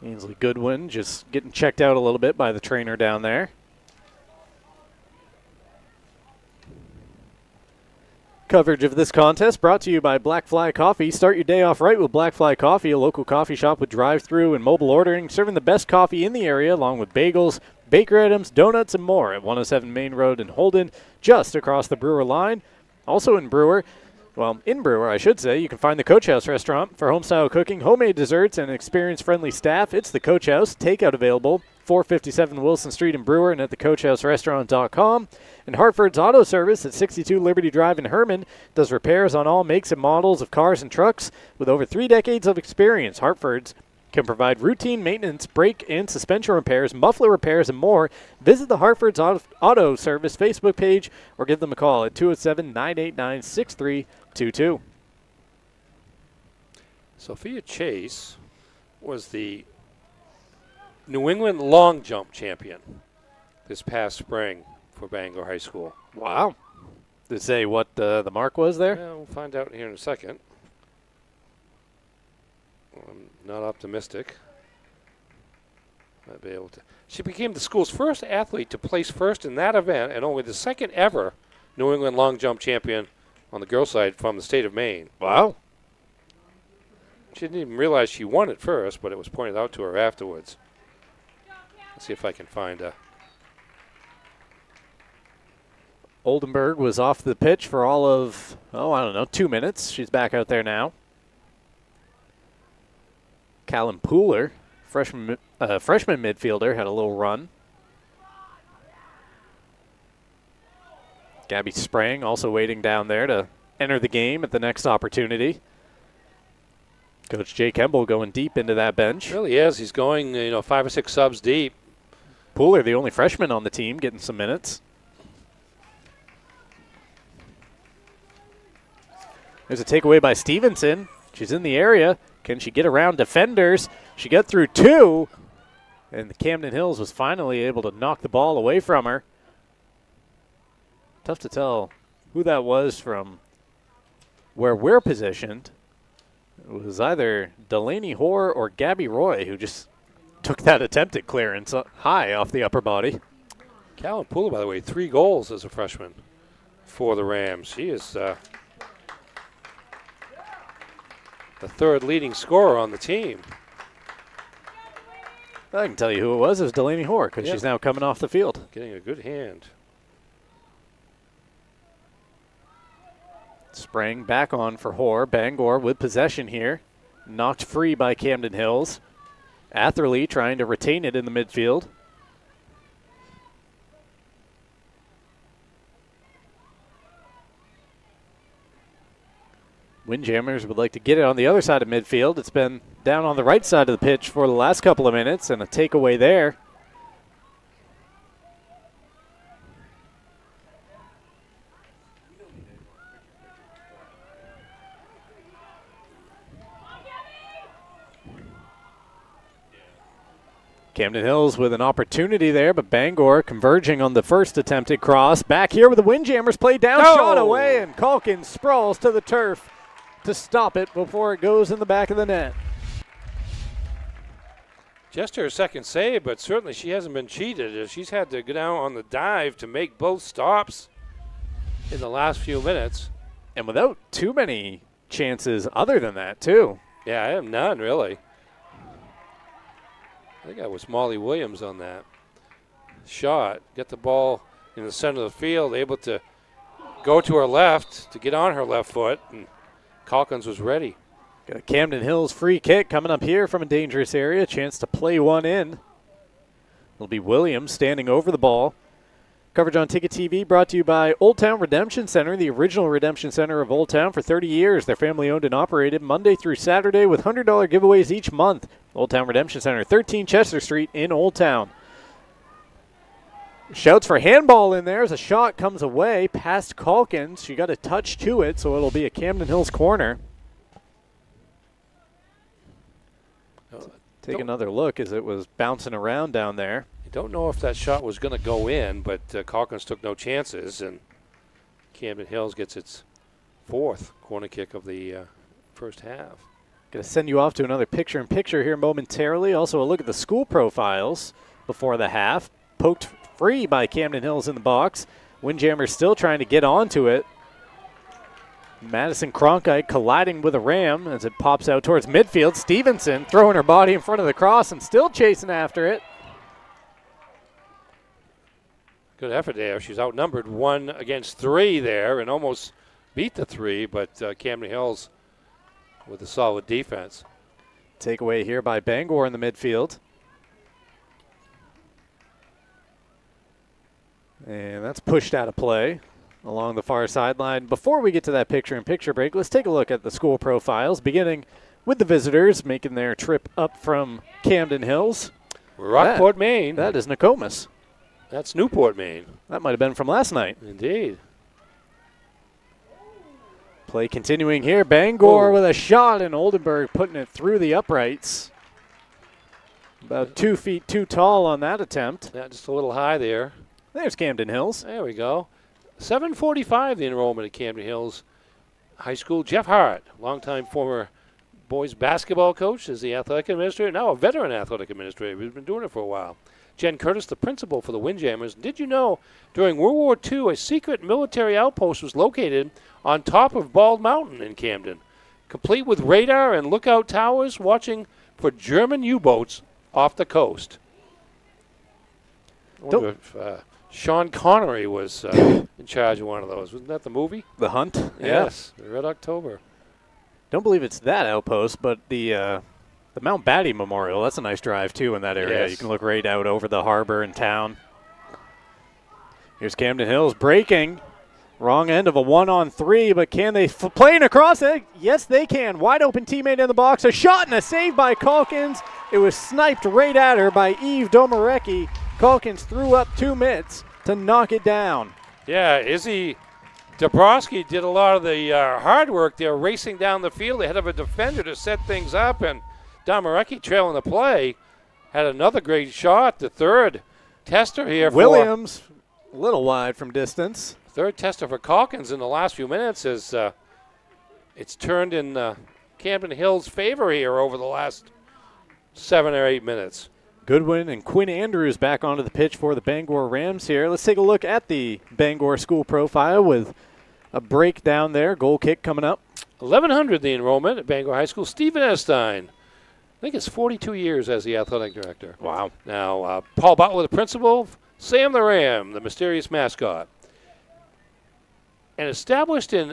Ainsley Goodwin just getting checked out a little bit by the trainer down there. Coverage of this contest brought to you by Black Fly Coffee. Start your day off right with Black Fly Coffee, a local coffee shop with drive-through and mobile ordering, serving the best coffee in the area along with bagels, baker items, donuts, and more at 107 Main Road in Holden, just across the Brewer line. Also in Brewer, I should say, you can find the Coach House restaurant for home-style cooking, homemade desserts, and experience-friendly staff. It's the Coach House. Takeout available, 457 Wilson Street in Brewer and at thecoachhouserestaurant.com. And Hartford's Auto Service at 62 Liberty Drive in Herman does repairs on all makes and models of cars and trucks. With over 3 decades of experience, Hartford's can provide routine maintenance, brake and suspension repairs, muffler repairs, and more. Visit the Hartford's Auto Service Facebook page or give them a call at 207-989-6322. Sophia Chase was the New England long jump champion this past spring for Bangor High School. Wow. Did it say what the mark was there? Well, we'll find out here in a second. I'm not optimistic. Might be able to. She became the school's first athlete to place first in that event and only the second ever New England long jump champion on the girls' side from the state of Maine. Wow. She didn't even realize she won at first, but it was pointed out to her afterwards. Let's see if I can find a. Oldenburg was off the pitch for all of, 2 minutes. She's back out there now. Callum Pooler, freshman midfielder, had a little run. Gabby Sprang also waiting down there to enter the game at the next opportunity. Coach Jay Kemble going deep into that bench. Really is. He's going, 5 or 6 subs deep. Pooler, the only freshman on the team, getting some minutes. There's a takeaway by Stevenson. She's in the area. Can she get around defenders? She got through 2, and the Camden Hills was finally able to knock the ball away from her. Tough to tell who that was from where we're positioned. It was either Delaney Hoare or Gabby Roy who just took that attempted clearance high off the upper body. Callum Pooler, by the way, 3 goals as a freshman for the Rams. She is the 3rd leading scorer on the team. I can tell you who it was. It was Delaney Hoare because she's now coming off the field. Getting a good hand. Sprang back on for Hoare. Bangor with possession here. Knocked free by Camden Hills. Atherley trying to retain it in the midfield. Windjammers would like to get it on the other side of midfield. It's been down on the right side of the pitch for the last couple of minutes, and a takeaway there. Camden Hills with an opportunity there, but Bangor converging on the first attempted cross. Back here with the Windjammers play down, shot away, and Calkins sprawls to the turf to stop it before it goes in the back of the net. Just her second save, but certainly she hasn't been cheated. She's had to go down on the dive to make both stops in the last few minutes. And without too many chances other than that, too. Yeah, I have none, really. I think that was Molly Williams on that shot. Get the ball in the center of the field, able to go to her left to get on her left foot, and Calkins was ready. Got a Camden Hills free kick coming up here from a dangerous area. Chance to play one in. It'll be Williams standing over the ball. Coverage on Ticket TV brought to you by Old Town Redemption Center, the original redemption center of Old Town for 30 years. They're family owned and operated Monday through Saturday with $100 giveaways each month. Old Town Redemption Center, 13 Chester Street in Old Town. Shouts for handball in there as a shot comes away past Calkins. She got a touch to it, so it'll be a Camden Hills corner. Take another look as it was bouncing around down there. Don't know if that shot was going to go in, but Calkins took no chances, and Camden Hills gets its fourth corner kick of the first half. Going to send you off to another picture-in-picture here momentarily. Also a look at the school profiles before the half. Poked free by Camden Hills in the box. Windjammers still trying to get onto it. Madison Cronkite colliding with a ram as it pops out towards midfield. Stevenson throwing her body in front of the cross and still chasing after it. Good effort there. She's outnumbered 1 against 3 there and almost beat the 3, but Camden Hills with a solid defense. Takeaway here by Bangor in the midfield. And that's pushed out of play along the far sideline. Before we get to that picture-in-picture break, let's take a look at the school profiles, beginning with the visitors making their trip up from Camden Hills. Rockport, Maine. That is Nokomis. That's Newport, Maine. That might have been from last night. Indeed. Play continuing here. Bangor with a shot, and Oldenburg putting it through the uprights. About 2 feet too tall on that attempt. Yeah, just a little high there. There's Camden Hills. There we go. 745 the enrollment at Camden Hills High School. Jeff Hart, longtime former boys basketball coach, is the athletic administrator, now a veteran athletic administrator. He's been doing it for a while. Jen Curtis, the principal for the Windjammers. Did you know during World War II, a secret military outpost was located on top of Bald Mountain in Camden, complete with radar and lookout towers watching for German U-boats off the coast? I wonder if Sean Connery was in charge of one of those. Wasn't that the movie? The Hunt? Yes, Red October. Don't believe it's that outpost, but the Mount Batty Memorial, that's a nice drive, too, in that area. Yes. You can look right out over the harbor and town. Here's Camden Hills breaking. Wrong end of a 1-on-3, but can they playing across it? Yes, they can. Wide open teammate in the box. A shot and a save by Calkins. It was sniped right at her by Eve Domarecki. Calkins threw up 2 mitts to knock it down. Yeah, Izzy Dabrowski did a lot of the hard work there, racing down the field ahead of a defender to set things up, and Domarecki trailing the play had another great shot, the third tester here. Williams, a little wide from distance. Third tester for Calkins in the last few minutes as it's turned in Camden Hills' favor here over the last 7 or 8 minutes. Goodwin and Quinn Andrews back onto the pitch for the Bangor Rams here. Let's take a look at the Bangor school profile with a break down there. Goal kick coming up. 1,100 the enrollment at Bangor High School. Stephen Estein, I think it's 42 years as the athletic director. Wow. Now, Paul Butler, the principal. Sam the Ram, the mysterious mascot. And established in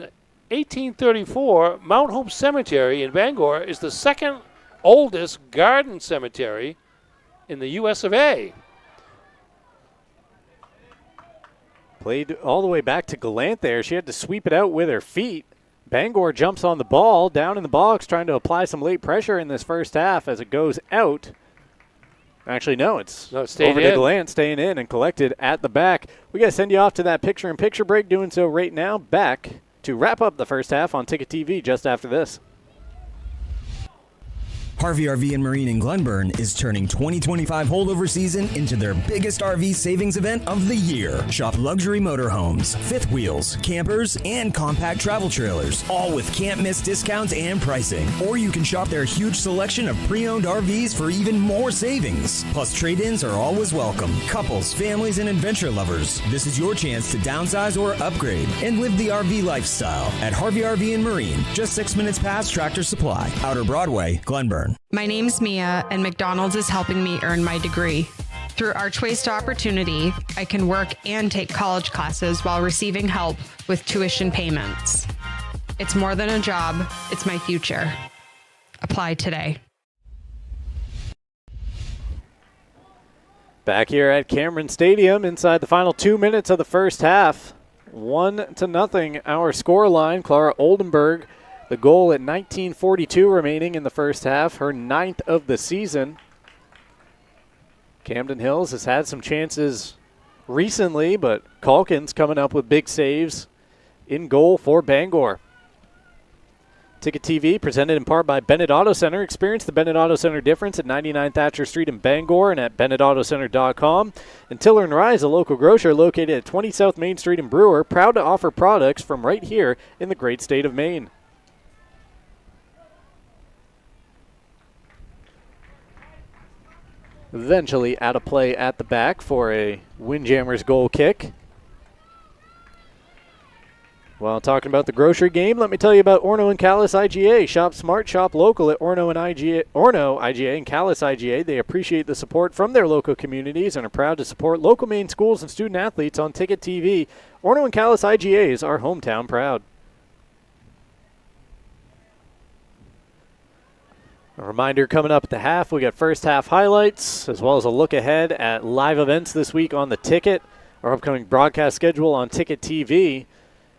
1834, Mount Hope Cemetery in Bangor is the second oldest garden cemetery in the U.S. of A. Played all the way back to Gallant there. She had to sweep it out with her feet. Bangor jumps on the ball, down in the box, trying to apply some late pressure in this first half as it goes out. Actually, no, it's over to Gallant, staying in and collected at the back. We got to send you off to that picture-in-picture break, doing so right now. Back to wrap up the first half on Ticket TV just after this. Harvey RV and Marine in Glenburn is turning 2025 holdover season into their biggest RV savings event of the year. Shop luxury motorhomes, fifth wheels, campers, and compact travel trailers, all with can't-miss discounts and pricing. Or you can shop their huge selection of pre-owned RVs for even more savings. Plus, trade-ins are always welcome. Couples, families, and adventure lovers, this is your chance to downsize or upgrade and live the RV lifestyle at Harvey RV and Marine, just 6 minutes past Tractor Supply, Outer Broadway, Glenburn. My name's Mia, and McDonald's is helping me earn my degree. Through Archways to Opportunity, I can work and take college classes while receiving help with tuition payments. It's more than a job, it's my future. Apply today. Back here at Cameron Stadium inside the final 2 minutes of the first half. 1-0 our score line. Clara Oldenburg, the goal at 19:42 remaining in the first half, her 9th of the season. Camden Hills has had some chances recently, but Calkins coming up with big saves in goal for Bangor. Ticket TV presented in part by Bennett Auto Center. Experience the Bennett Auto Center difference at 99 Thatcher Street in Bangor and at BennettAutoCenter.com. And Tiller and Rye, a local grocer located at 20 South Main Street in Brewer, proud to offer products from right here in the great state of Maine. Eventually out of play at the back for a Windjammers goal kick. While talking about the grocery game, let me tell you about Orno and Callis IGA. Shop smart, shop local at Orno IGA and Callis IGA. They appreciate the support from their local communities and are proud to support local Maine schools and student athletes on Ticket TV. Orno and Callis IGAs are hometown proud. A reminder coming up at the half, we got first half highlights as well as a look ahead at live events this week on the Ticket, our upcoming broadcast schedule on Ticket TV.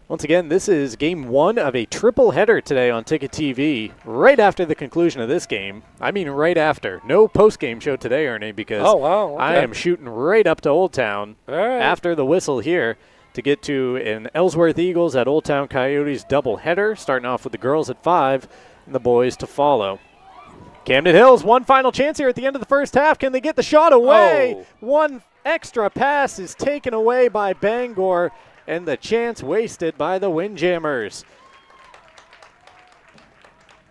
Once again, this is game one of a triple header today on Ticket TV. Right after the conclusion of this game, I mean right after. No post-game show today, Ernie, because I am shooting right up to Old Town after the whistle here to get to an Ellsworth Eagles at Old Town Coyotes double header, starting off with the girls at 5 and the boys to follow. Camden Hills, one final chance here at the end of the first half. Can they get the shot away? One extra pass is taken away by Bangor, and the chance wasted by the Windjammers.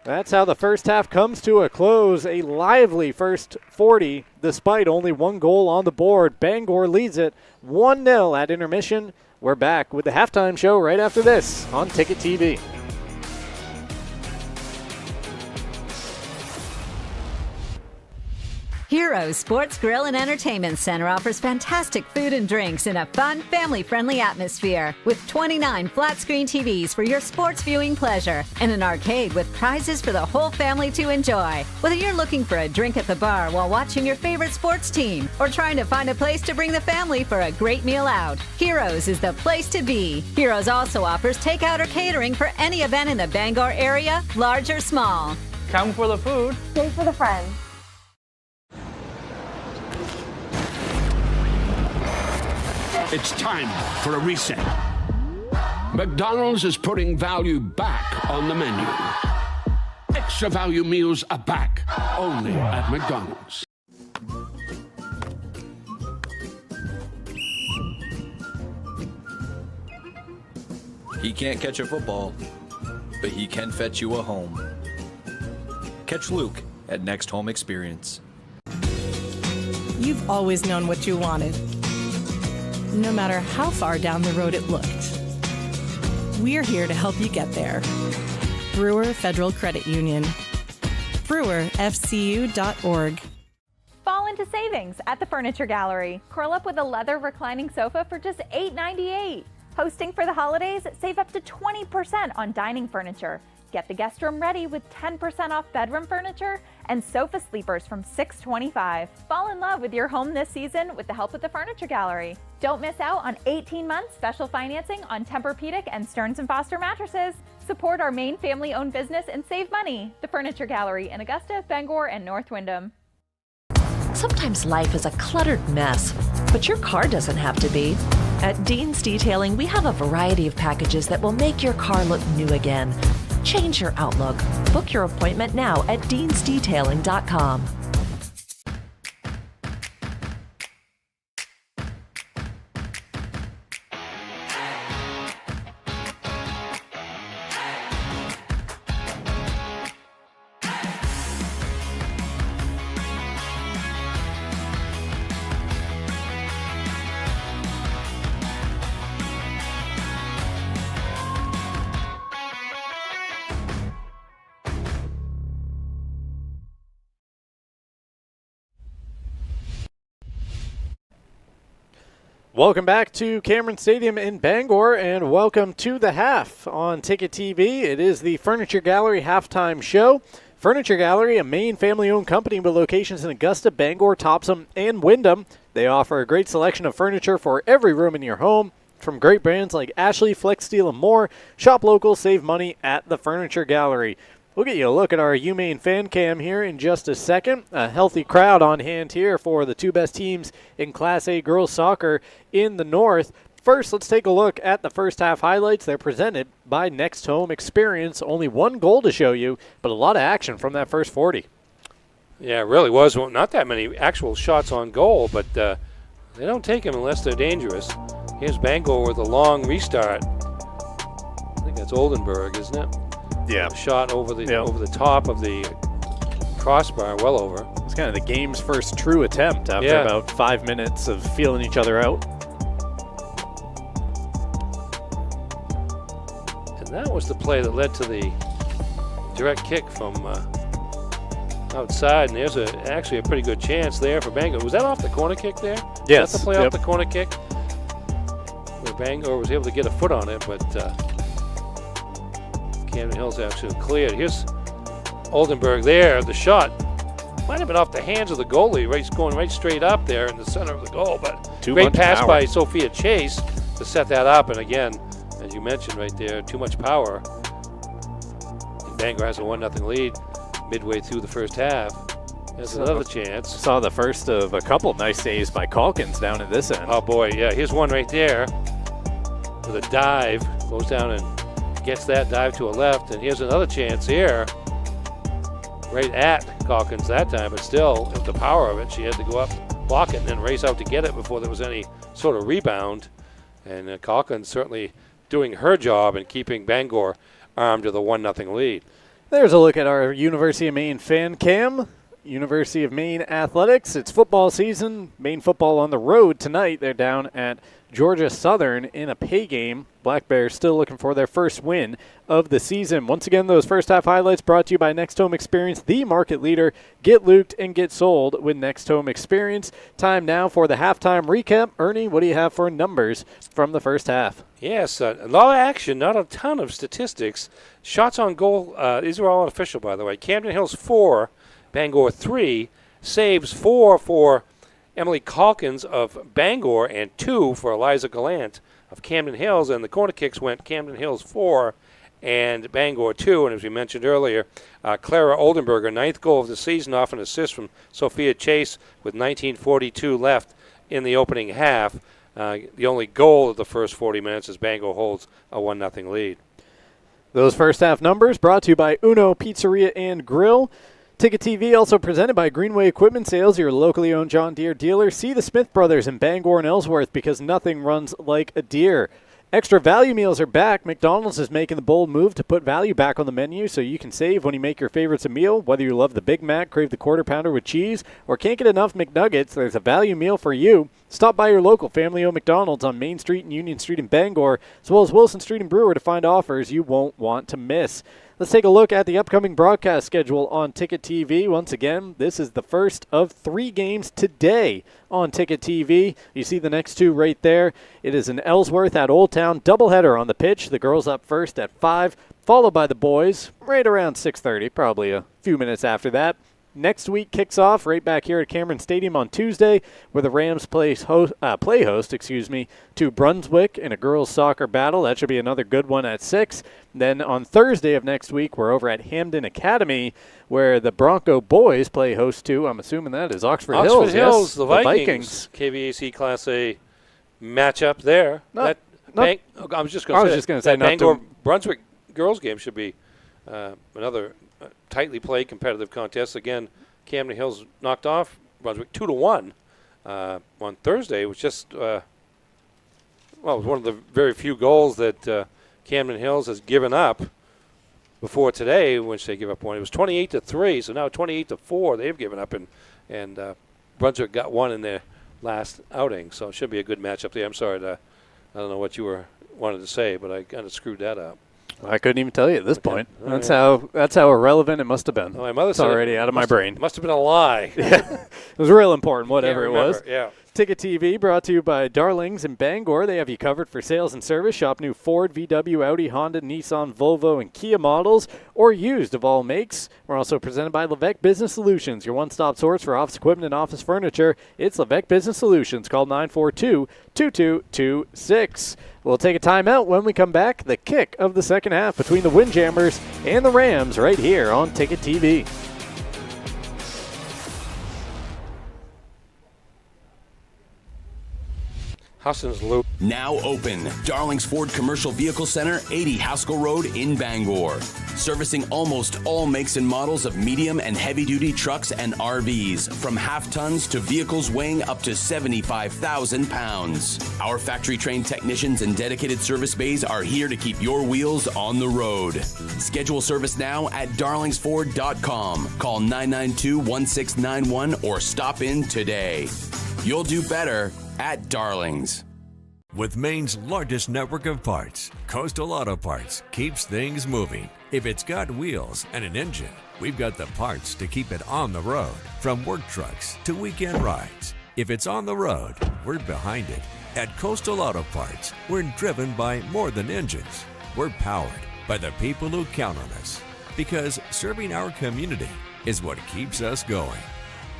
That's how the first half comes to a close. A lively first 40, despite only one goal on the board. Bangor leads it 1-0 at intermission. We're back with the halftime show right after this on Ticket TV. Heroes Sports Grill and Entertainment Center offers fantastic food and drinks in a fun, family-friendly atmosphere with 29 flat-screen TVs for your sports viewing pleasure and an arcade with prizes for the whole family to enjoy. Whether you're looking for a drink at the bar while watching your favorite sports team or trying to find a place to bring the family for a great meal out, Heroes is the place to be. Heroes also offers takeout or catering for any event in the Bangor area, large or small. Come for the food. Stay for the friends. It's time for a reset. McDonald's is putting value back on the menu. Extra value meals are back, only at McDonald's. He can't catch a football, but he can fetch you a home. Catch Luke at Next Home Experience. You've always known what you wanted, no matter how far down the road it looked. We're here to help you get there. Brewer Federal Credit Union. BrewerFCU.org. Fall into savings at the Furniture Gallery. Curl up with a leather reclining sofa for just $8.98. Hosting for the holidays, save up to 20% on dining furniture. Get the guest room ready with 10% off bedroom furniture and sofa sleepers from $6.25. Fall in love with your home this season with the help of the Furniture Gallery. Don't miss out on 18 months special financing on Tempur-Pedic and Stearns & Foster mattresses. Support our Maine family-owned business and save money. The Furniture Gallery in Augusta, Bangor, and North Windham. Sometimes life is a cluttered mess, but your car doesn't have to be. At Dean's Detailing, we have a variety of packages that will make your car look new again. Change your outlook. Book your appointment now at deansdetailing.com. Welcome back to Cameron Stadium in Bangor, and welcome to the half on Ticket TV. It is the Furniture Gallery halftime show. Furniture Gallery, a Maine family-owned company with locations in Augusta, Bangor, Topsom, and Windham. They offer a great selection of furniture for every room in your home. From great brands like Ashley, Flex Steel, and more. Shop local, save money at the Furniture Gallery. We'll get you a look at our UMaine fan cam here in just a second. A healthy crowd on hand here for the two best teams in Class A girls soccer in the North. First, let's take a look at the first half highlights. They're presented by Next Home Experience. Only one goal to show you, but a lot of action from that first 40. Yeah, it really was. Well, not that many actual shots on goal, but they don't take them unless they're dangerous. Here's Bangor with a long restart. I think that's Oldenburg, isn't it? Yeah. A shot over the top of the crossbar, well over. It's kind of the game's first true attempt after about 5 minutes of feeling each other out. And that was the play that led to the direct kick from outside. And there's actually a pretty good chance there for Bangor. Was that off the corner kick there? Yes. Was that the play off the corner kick? Where Bangor was able to get a foot on it, but Camden Hills absolutely cleared. Here's Oldenburg there. The shot might have been off the hands of the goalie, going right straight up there in the center of the goal. But great pass by Sophia Chase to set that up. And again, as you mentioned right there, too much power. And Bangor has a 1-0 lead midway through the first half. There's another chance. Saw the first of a couple nice saves by Calkins down at this end. Oh boy, yeah. Here's one right there with a dive. Goes down and gets that dive to a left, and here's another chance here, right at Calkins that time, but still, with the power of it, she had to go up, block it, and then race out to get it before there was any sort of rebound. And Calkins certainly doing her job and keeping Bangor armed to the 1-0 lead. There's a look at our University of Maine fan cam. University of Maine Athletics. It's football season. Maine football on the road tonight. They're down at Georgia Southern in a pay game. Black Bears still looking for their first win of the season. Once again, those first half highlights brought to you by Next Home Experience, the market leader. Get looped and get sold with Next Home Experience. Time now for the halftime recap. Ernie, what do you have for numbers from the first half? Yes, a lot of action, not a ton of statistics. Shots on goal, these are all unofficial, by the way. Camden Hills 4, Bangor 3, saves 4 for Emily Calkins of Bangor and 2 for Eliza Gallant of Camden Hills. And the corner kicks went Camden Hills 4 and Bangor 2. And as we mentioned earlier, Clara Oldenburger, 9th goal of the season off an assist from Sophia Chase with 19:42 left in the opening half. The only goal of the first 40 minutes as Bangor holds a 1-0 lead. Those first half numbers brought to you by Uno Pizzeria and Grill. Ticket TV also presented by Greenway Equipment Sales, your locally owned John Deere dealer. See the Smith brothers in Bangor and Ellsworth because nothing runs like a Deere. Extra value meals are back. McDonald's is making the bold move to put value back on the menu so you can save when you make your favorites a meal. Whether you love the Big Mac, crave the Quarter Pounder with cheese, or can't get enough McNuggets, there's a value meal for you. Stop by your local family-owned McDonald's on Main Street and Union Street in Bangor, as well as Wilson Street and Brewer to find offers you won't want to miss. Let's take a look at the upcoming broadcast schedule on Ticket TV. Once again, this is the first of 3 games today on Ticket TV. You see the next 2 right there. It is an Ellsworth at Old Town doubleheader on the pitch. The girls up first at 5, followed by the boys right around 6:30, probably a few minutes after that. Next week kicks off right back here at Cameron Stadium on Tuesday, where the Rams play host to Brunswick in a girls' soccer battle. That should be another good one at 6. Then on Thursday of next week, we're over at Hamden Academy, where the Bronco boys play host to, I'm assuming that is Oxford Hills. Oxford Hills, the Vikings. KVAC Class A matchup there. I was just going to say, that Bangor Brunswick girls game should be another tightly played competitive contest. Again, Camden Hills knocked off Brunswick 2-1 on Thursday. It was just, it was one of the very few goals that Camden Hills has given up before today, which they give up one. It was 28-3, so now 28-4 they've given up, and Brunswick got one in their last outing, so it should be a good matchup there. I'm sorry, I don't know what you wanted to say, but I kind of screwed that up. I couldn't even tell you at this point. That's how irrelevant it must have been. Oh, my mother it's said already out of my brain. Must have been a lie. Yeah. It was real important, whatever it was. Yeah. Ticket TV brought to you by Darlings in Bangor. They have you covered for sales and service. Shop new Ford, VW, Audi, Honda, Nissan, Volvo, and Kia models, or used of all makes. We're also presented by Levesque Business Solutions, your one-stop source for office equipment and office furniture. It's Levesque Business Solutions. Call 942-2226. We'll take a timeout. When we come back, the kick of the second half between the Windjammers and the Rams right here on Ticket TV. Husson's Loop. Now open. Darling's Ford Commercial Vehicle Center, 80 Haskell Road in Bangor. Servicing almost all makes and models of medium and heavy-duty trucks and RVs, from half-tons to vehicles weighing up to 75,000 pounds. Our factory-trained technicians and dedicated service bays are here to keep your wheels on the road. Schedule service now at darlingsford.com. Call 992-1691 or stop in today. You'll do better at Darlings. With Maine's largest network of parts, Coastal Auto Parts keeps things moving. If it's got wheels and an engine, we've got the parts to keep it on the road. From work trucks to weekend rides. If it's on the road, we're behind it. At Coastal Auto Parts, we're driven by more than engines. We're powered by the people who count on us. Because serving our community is what keeps us going.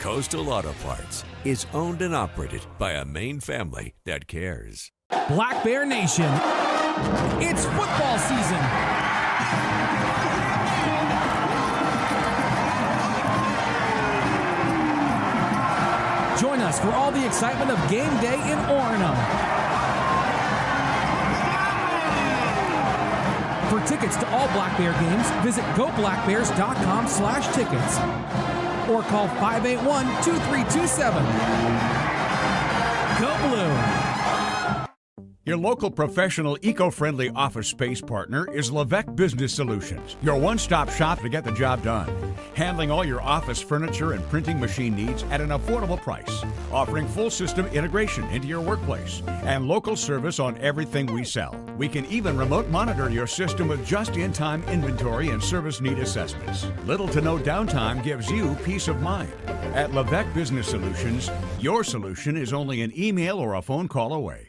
Coastal Auto Parts is owned and operated by a Maine family that cares. Black Bear Nation, it's football season. Join us for all the excitement of game day in Orono. For tickets to all Black Bear games, visit goblackbears.com/tickets. Or call 581-2327. Go Blue! Your local professional eco-friendly office space partner is Levesque Business Solutions, your one-stop shop to get the job done. Handling all your office furniture and printing machine needs at an affordable price. Offering full system integration into your workplace and local service on everything we sell. We can even remote monitor your system with just-in-time inventory and service need assessments. Little to no downtime gives you peace of mind. At Levesque Business Solutions, your solution is only an email or a phone call away.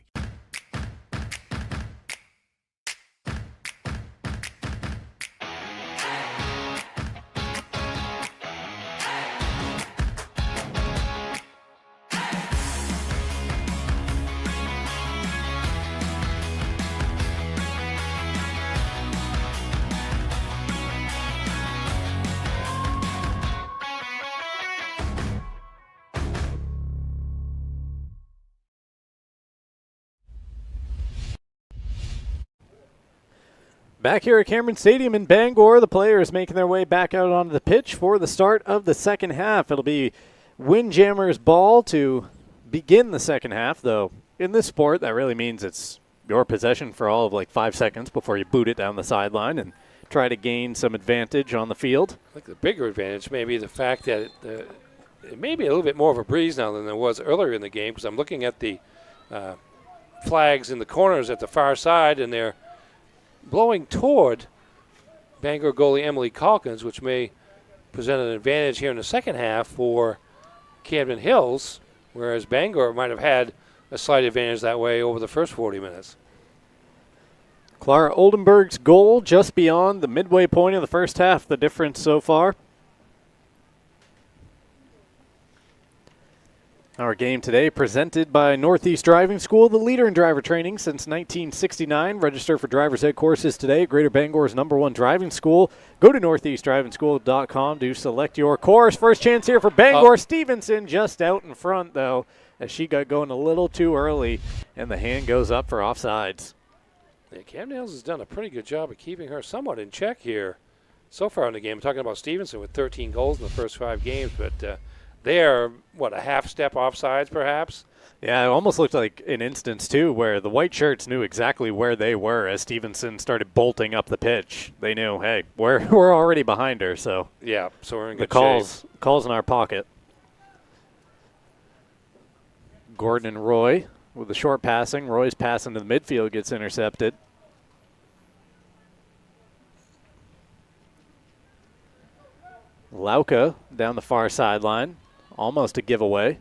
Back here at Cameron Stadium in Bangor, the players making their way back out onto the pitch for the start of the second half. It'll be Windjammers' ball to begin the second half, though in this sport that really means it's your possession for all of like 5 seconds before you boot it down the sideline and try to gain some advantage on the field. I think the bigger advantage may be the fact that it may be a little bit more of a breeze now than there was earlier in the game, because I'm looking at the flags in the corners at the far side, and they're blowing toward Bangor goalie Emily Calkins, which may present an advantage here in the second half for Camden Hills, whereas Bangor might have had a slight advantage that way over the first 40 minutes. Clara Oldenburg's goal just beyond the midway point of the first half, the difference so far. Our game today presented by Northeast Driving School, the leader in driver training since 1969. Register for driver's ed courses today at Greater Bangor's #1 driving school. Go to northeastdrivingschool.com to select your course. First chance here for Bangor. Stevenson just out in front, though, as she got going a little too early, and the hand goes up for offsides. Yeah, Camden Hills has done a pretty good job of keeping her somewhat in check here. so far in the game. I'm talking about Stevenson with 13 goals in the first 5 games, but they are, a half step offsides perhaps? Yeah, it almost looked like an instance, too, where the white shirts knew exactly where they were as Stevenson started bolting up the pitch. They knew, hey, we're already behind her, so. Yeah, so we're in good shape. Calls in our pocket. Gordon and Roy with the short passing. Roy's pass into the midfield gets intercepted. Lauka down the far sideline. Almost a giveaway.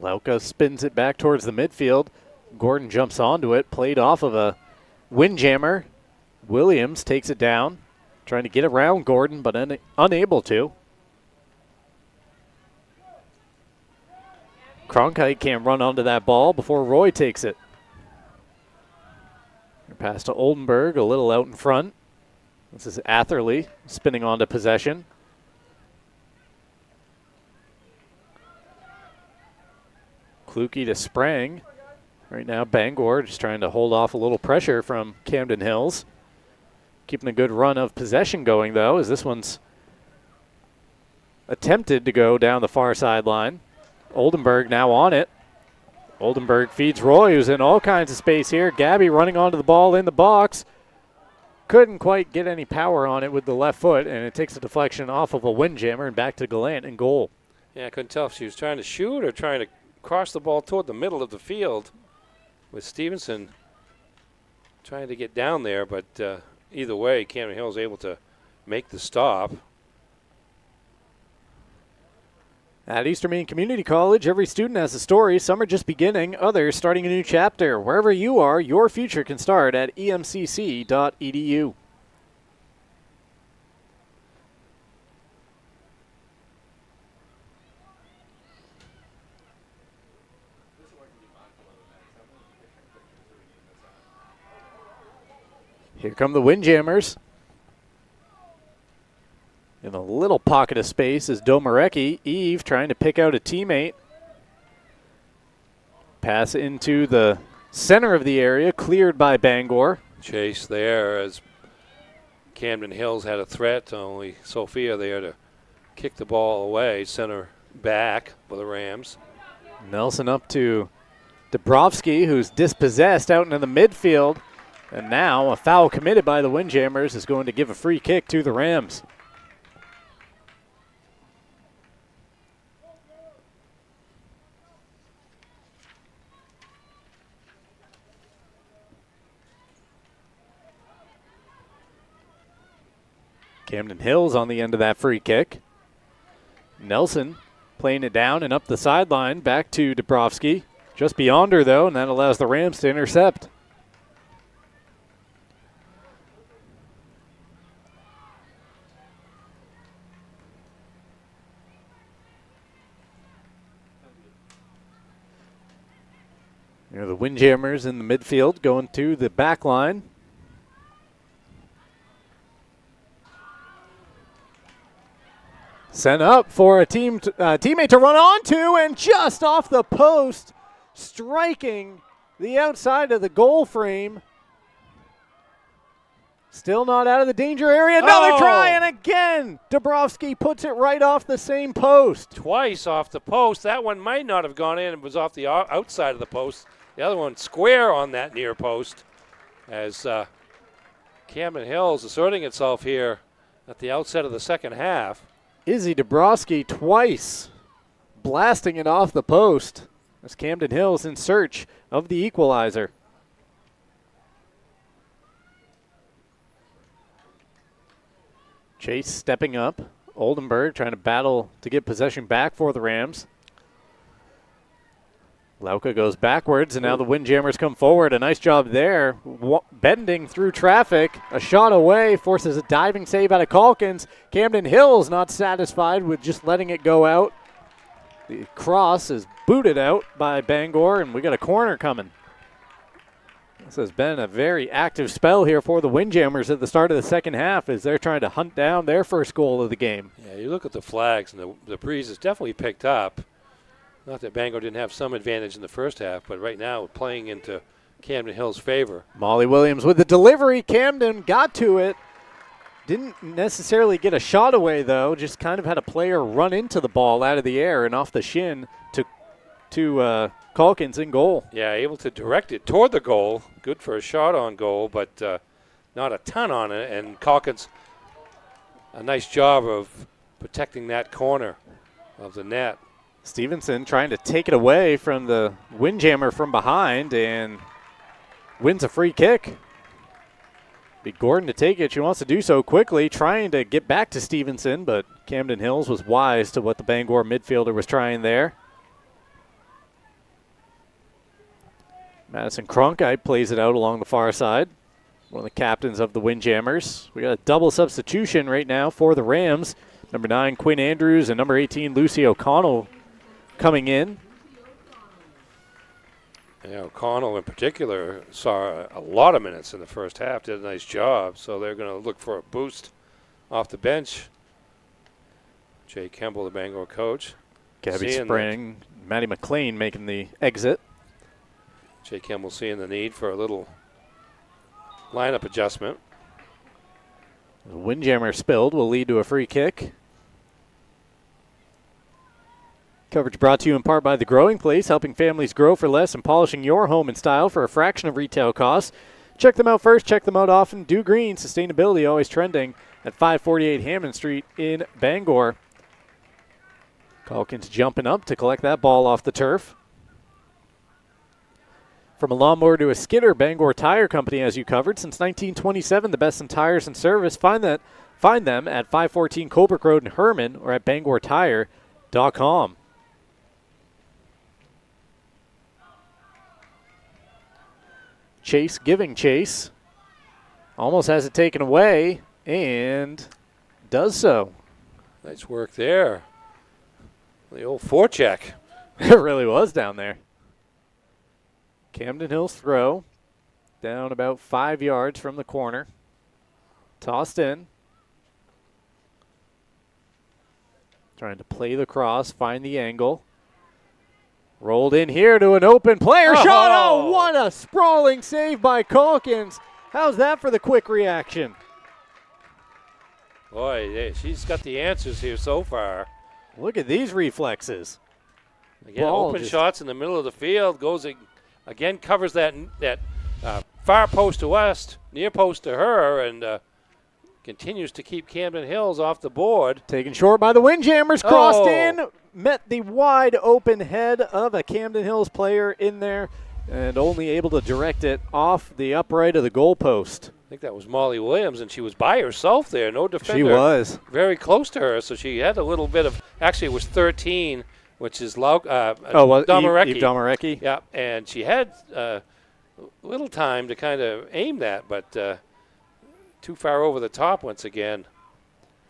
Lauka spins it back towards the midfield. Gordon jumps onto it, played off of a windjammer. Williams takes it down, trying to get around Gordon, but unable to. Cronkite can't run onto that ball before Roy takes it. Pass to Oldenburg, a little out in front. This is Atherley spinning onto possession. Kluke to Sprang. Right now, Bangor just trying to hold off a little pressure from Camden Hills. Keeping a good run of possession going, though, as this one's attempted to go down the far sideline. Oldenburg now on it. Oldenburg feeds Roy, who's in all kinds of space here. Gabby running onto the ball in the box. Couldn't quite get any power on it with the left foot, and it takes a deflection off of a windjammer and back to Gallant in goal. Yeah, I couldn't tell if she was trying to shoot or trying to cross the ball toward the middle of the field with Stevenson trying to get down there, but either way, Camden Hill is able to make the stop. At Eastern Maine Community College, every student has a story. Some are just beginning, others starting a new chapter. Wherever you are, your future can start at emcc.edu. Here come the Windjammers. In a little pocket of space is Domarecki. Eve trying to pick out a teammate. Pass into the center of the area, cleared by Bangor. Chase there as Camden Hills had a threat, only Sophia there to kick the ball away, center back for the Rams. Nelson up to Dabrowski, who's dispossessed out into the midfield. And now a foul committed by the Windjammers is going to give a free kick to the Rams. Camden Hills on the end of that free kick. Nelson playing it down and up the sideline, back to Dabrowski. Just beyond her, though, and that allows the Rams to intercept. You know, the Windjammers in the midfield going to the back line. Sent up for a teammate to run onto, and just off the post, striking the outside of the goal frame. Still not out of the danger area. Another try, and again, Dabrowski puts it right off the same post. Twice off the post. That one might not have gone in. It was off the outside of the post. The other one square on that near post as Camden Hills asserting itself here at the outset of the second half. Izzy Dabrowski twice blasting it off the post as Camden Hills in search of the equalizer. Chase stepping up. Oldenburg trying to battle to get possession back for the Rams. Lauka goes backwards, and now the Windjammers come forward. A nice job there, bending through traffic. A shot away, forces a diving save out of Calkins. Camden Hills not satisfied with just letting it go out. The cross is booted out by Bangor, and we got a corner coming. This has been a very active spell here for the Windjammers at the start of the second half as they're trying to hunt down their first goal of the game. Yeah, you look at the flags, and the breeze has definitely picked up. Not that Bangor didn't have some advantage in the first half, but right now playing into Camden Hill's favor. Molly Williams with the delivery. Camden got to it. Didn't necessarily get a shot away, though. Just kind of had a player run into the ball out of the air and off the shin to Calkins in goal. Yeah, able to direct it toward the goal. Good for a shot on goal, but not a ton on it. And Calkins, a nice job of protecting that corner of the net. Stevenson trying to take it away from the Windjammer from behind and wins a free kick. Be Gordon to take it. She wants to do so quickly, trying to get back to Stevenson, but Camden Hills was wise to what the Bangor midfielder was trying there. Madison Cronkite plays it out along the far side. One of the captains of the Windjammers. We got a double substitution right now for the Rams. Number 9, Quinn Andrews, and number 18, Lucy O'Connell coming in. Yeah, O'Connell in particular saw a lot of minutes in the first half, did a nice job, so they're going to look for a boost off the bench. Jay Kemble, the Bangor coach. Gabby Spring, Maddie McLean making the exit. Jay Kemble seeing the need for a little lineup adjustment. The Windjammer spilled will lead to a free kick. Coverage brought to you in part by The Growing Place, helping families grow for less and polishing your home in style for a fraction of retail costs. Check them out first, check them out often. Do Green, sustainability always trending at 548 Hammond Street in Bangor. Calkins jumping up to collect that ball off the turf. From a lawnmower to a skidder, Bangor Tire Company has you covered since 1927. The best in tires and service. Find them at 514 Colbrook Road in Herman or at bangortire.com. Chase giving chase. Almost has it taken away and does so. Nice work there. The old forecheck. It really was down there. Camden Hills throw. Down about 5 yards from the corner. Tossed in. Trying to play the cross, find the angle. Rolled in here to an open player shot. Oh, what a sprawling save by Calkins. How's that for the quick reaction? Boy, she's got the answers here so far. Look at these reflexes. Again, open shots in the middle of the field. Goes again, covers that far post to west, near post to her, and continues to keep Camden Hills off the board. Taken short by the Windjammers, crossed in, met the wide open head of a Camden Hills player in there, and only able to direct it off the upright of the goalpost. I think that was Molly Williams, and she was by herself there, no defender. She was. Very close to her, so she had a little bit of, actually it was 13, which is Domarecki. Eve Domarecki. Yeah, and she had little time to kind of aim that, but too far over the top once again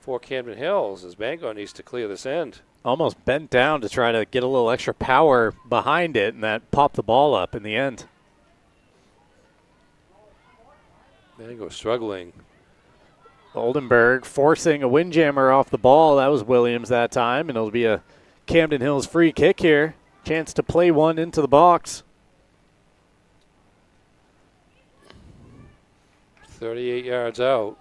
for Camden Hills as Bangor needs to clear this end. Almost bent down to try to get a little extra power behind it, and that popped the ball up in the end. Bangor struggling. Oldenburg forcing a Windjammer off the ball. That was Williams that time, and it'll be a Camden Hills free kick here. Chance to play one into the box. 38 yards out.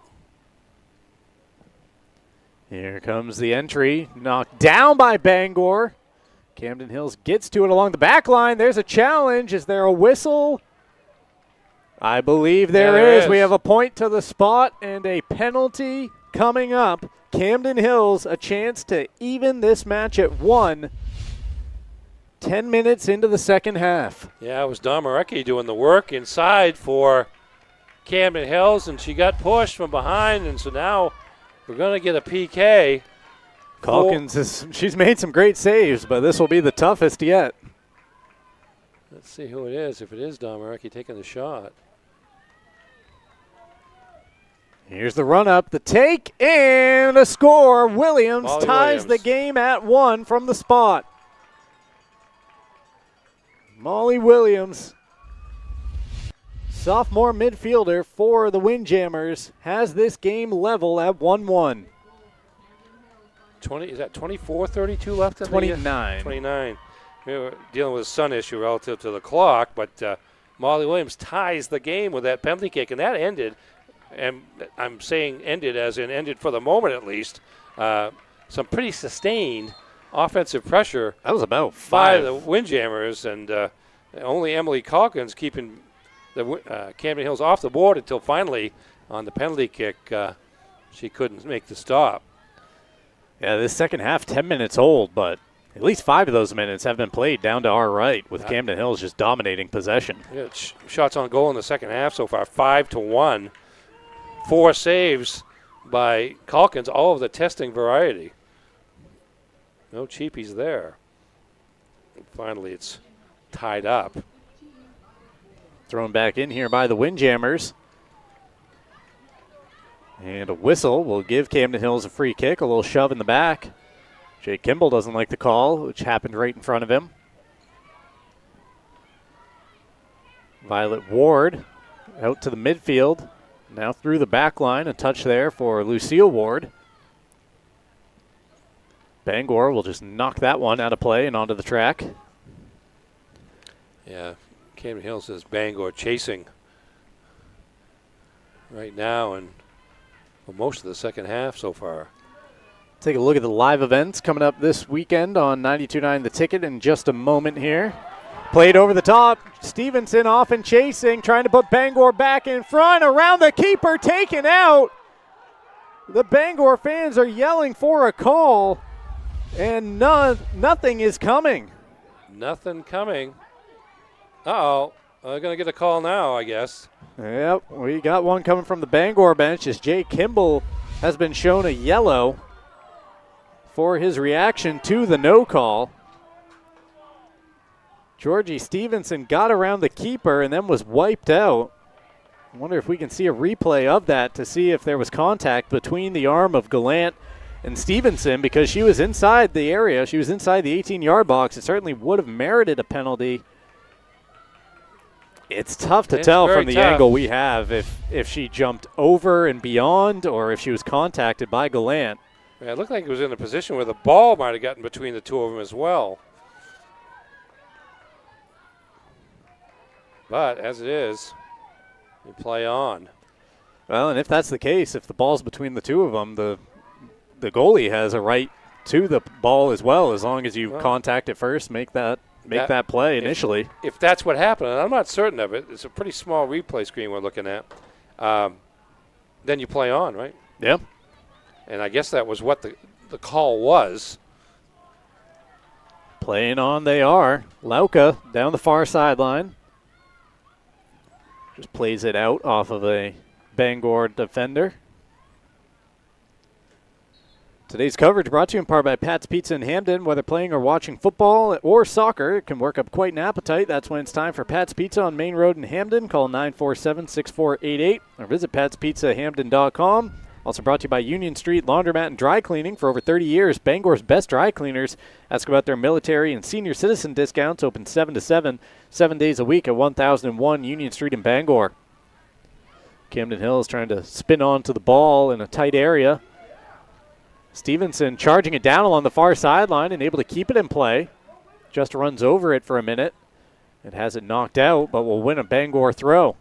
Here comes the entry. Knocked down by Bangor. Camden Hills gets to it along the back line. There's a challenge. Is there a whistle? I believe there is. We have a point to the spot and a penalty coming up. Camden Hills a chance to even this match at 1. 10 minutes into the second half. Yeah, it was Domarecki doing the work inside for Camden Hills, and she got pushed from behind, and so now we're going to get a PK. Calkins, she's made some great saves, but this will be the toughest yet. Let's see who it is, if it is Domarecki taking the shot. Here's the run-up, the take, and a score. Williams ties the game at 1 from the spot. Molly Williams, sophomore midfielder for the Windjammers, has this game level at 1-1. 20, is that 24:32 left? 29. 29. We were dealing with a sun issue relative to the clock, but Molly Williams ties the game with that penalty kick, and that ended, and I'm saying ended as in ended for the moment at least, some pretty sustained offensive pressure. That was about by 5. the Windjammers, and only Emily Calkins keeping the Camden Hills off the board until finally on the penalty kick she couldn't make the stop. Yeah, this second half 10 minutes old, but at least 5 of those minutes have been played down to our right with Camden Hills just dominating possession. Yeah, shots on goal in the second half so far, 5-1. 4 saves by Calkins, all of the testing variety. No cheapies there. And finally, it's tied up. Thrown back in here by the Windjammers. And a whistle will give Camden Hills a free kick, a little shove in the back. Jake Kimball doesn't like the call, which happened right in front of him. Violet Ward out to the midfield. Now through the back line, a touch there for Lucille Ward. Bangor will just knock that one out of play and onto the track. Yeah, Camden Hills is Bangor chasing right now and most of the second half so far. Take a look at the live events coming up this weekend on 92.9 The Ticket in just a moment here. Played over the top. Stevenson off and chasing, trying to put Bangor back in front. Around the keeper, taken out. The Bangor fans are yelling for a call, and nothing is coming. Nothing coming. Uh-oh. They're going to get a call now, I guess. Yep, we got one coming from the Bangor bench as Jay Kimball has been shown a yellow for his reaction to the no call. Georgie Stevenson got around the keeper and then was wiped out. I wonder if we can see a replay of that to see if there was contact between the arm of Gallant and Stevenson, because she was inside the area. She was inside the 18-yard box. It certainly would have merited a penalty. It's tough to tell from the angle we have if she jumped over and beyond or if she was contacted by Gallant. Yeah, it looked like it was in a position where the ball might have gotten between the two of them as well. But as it is, we play on. Well, and if that's the case, if the ball's between the two of them, the goalie has a right to the ball as well, as long as you contact it first, make that play initially. If that's what happened, and I'm not certain of it, it's a pretty small replay screen we're looking at, then you play on, right? Yeah. And I guess that was what the call was. Playing on they are. Lauka down the far sideline. Just plays it out off of a Bangor defender. Today's coverage brought to you in part by Pat's Pizza in Camden. Whether playing or watching football or soccer, it can work up quite an appetite. That's when it's time for Pat's Pizza on Main Road in Camden. Call 947-6488 or visit patspizzahamden.com. Also brought to you by Union Street Laundromat and Dry Cleaning. For over 30 years, Bangor's best dry cleaners. Ask about their military and senior citizen discounts. Open 7 to 7, 7 days a week at 1001 Union Street in Bangor. Camden Hills trying to spin onto the ball in a tight area. Stevenson charging it down along the far sideline and able to keep it in play. Just runs over it for a minute. It has it knocked out, but will win a Bangor throw.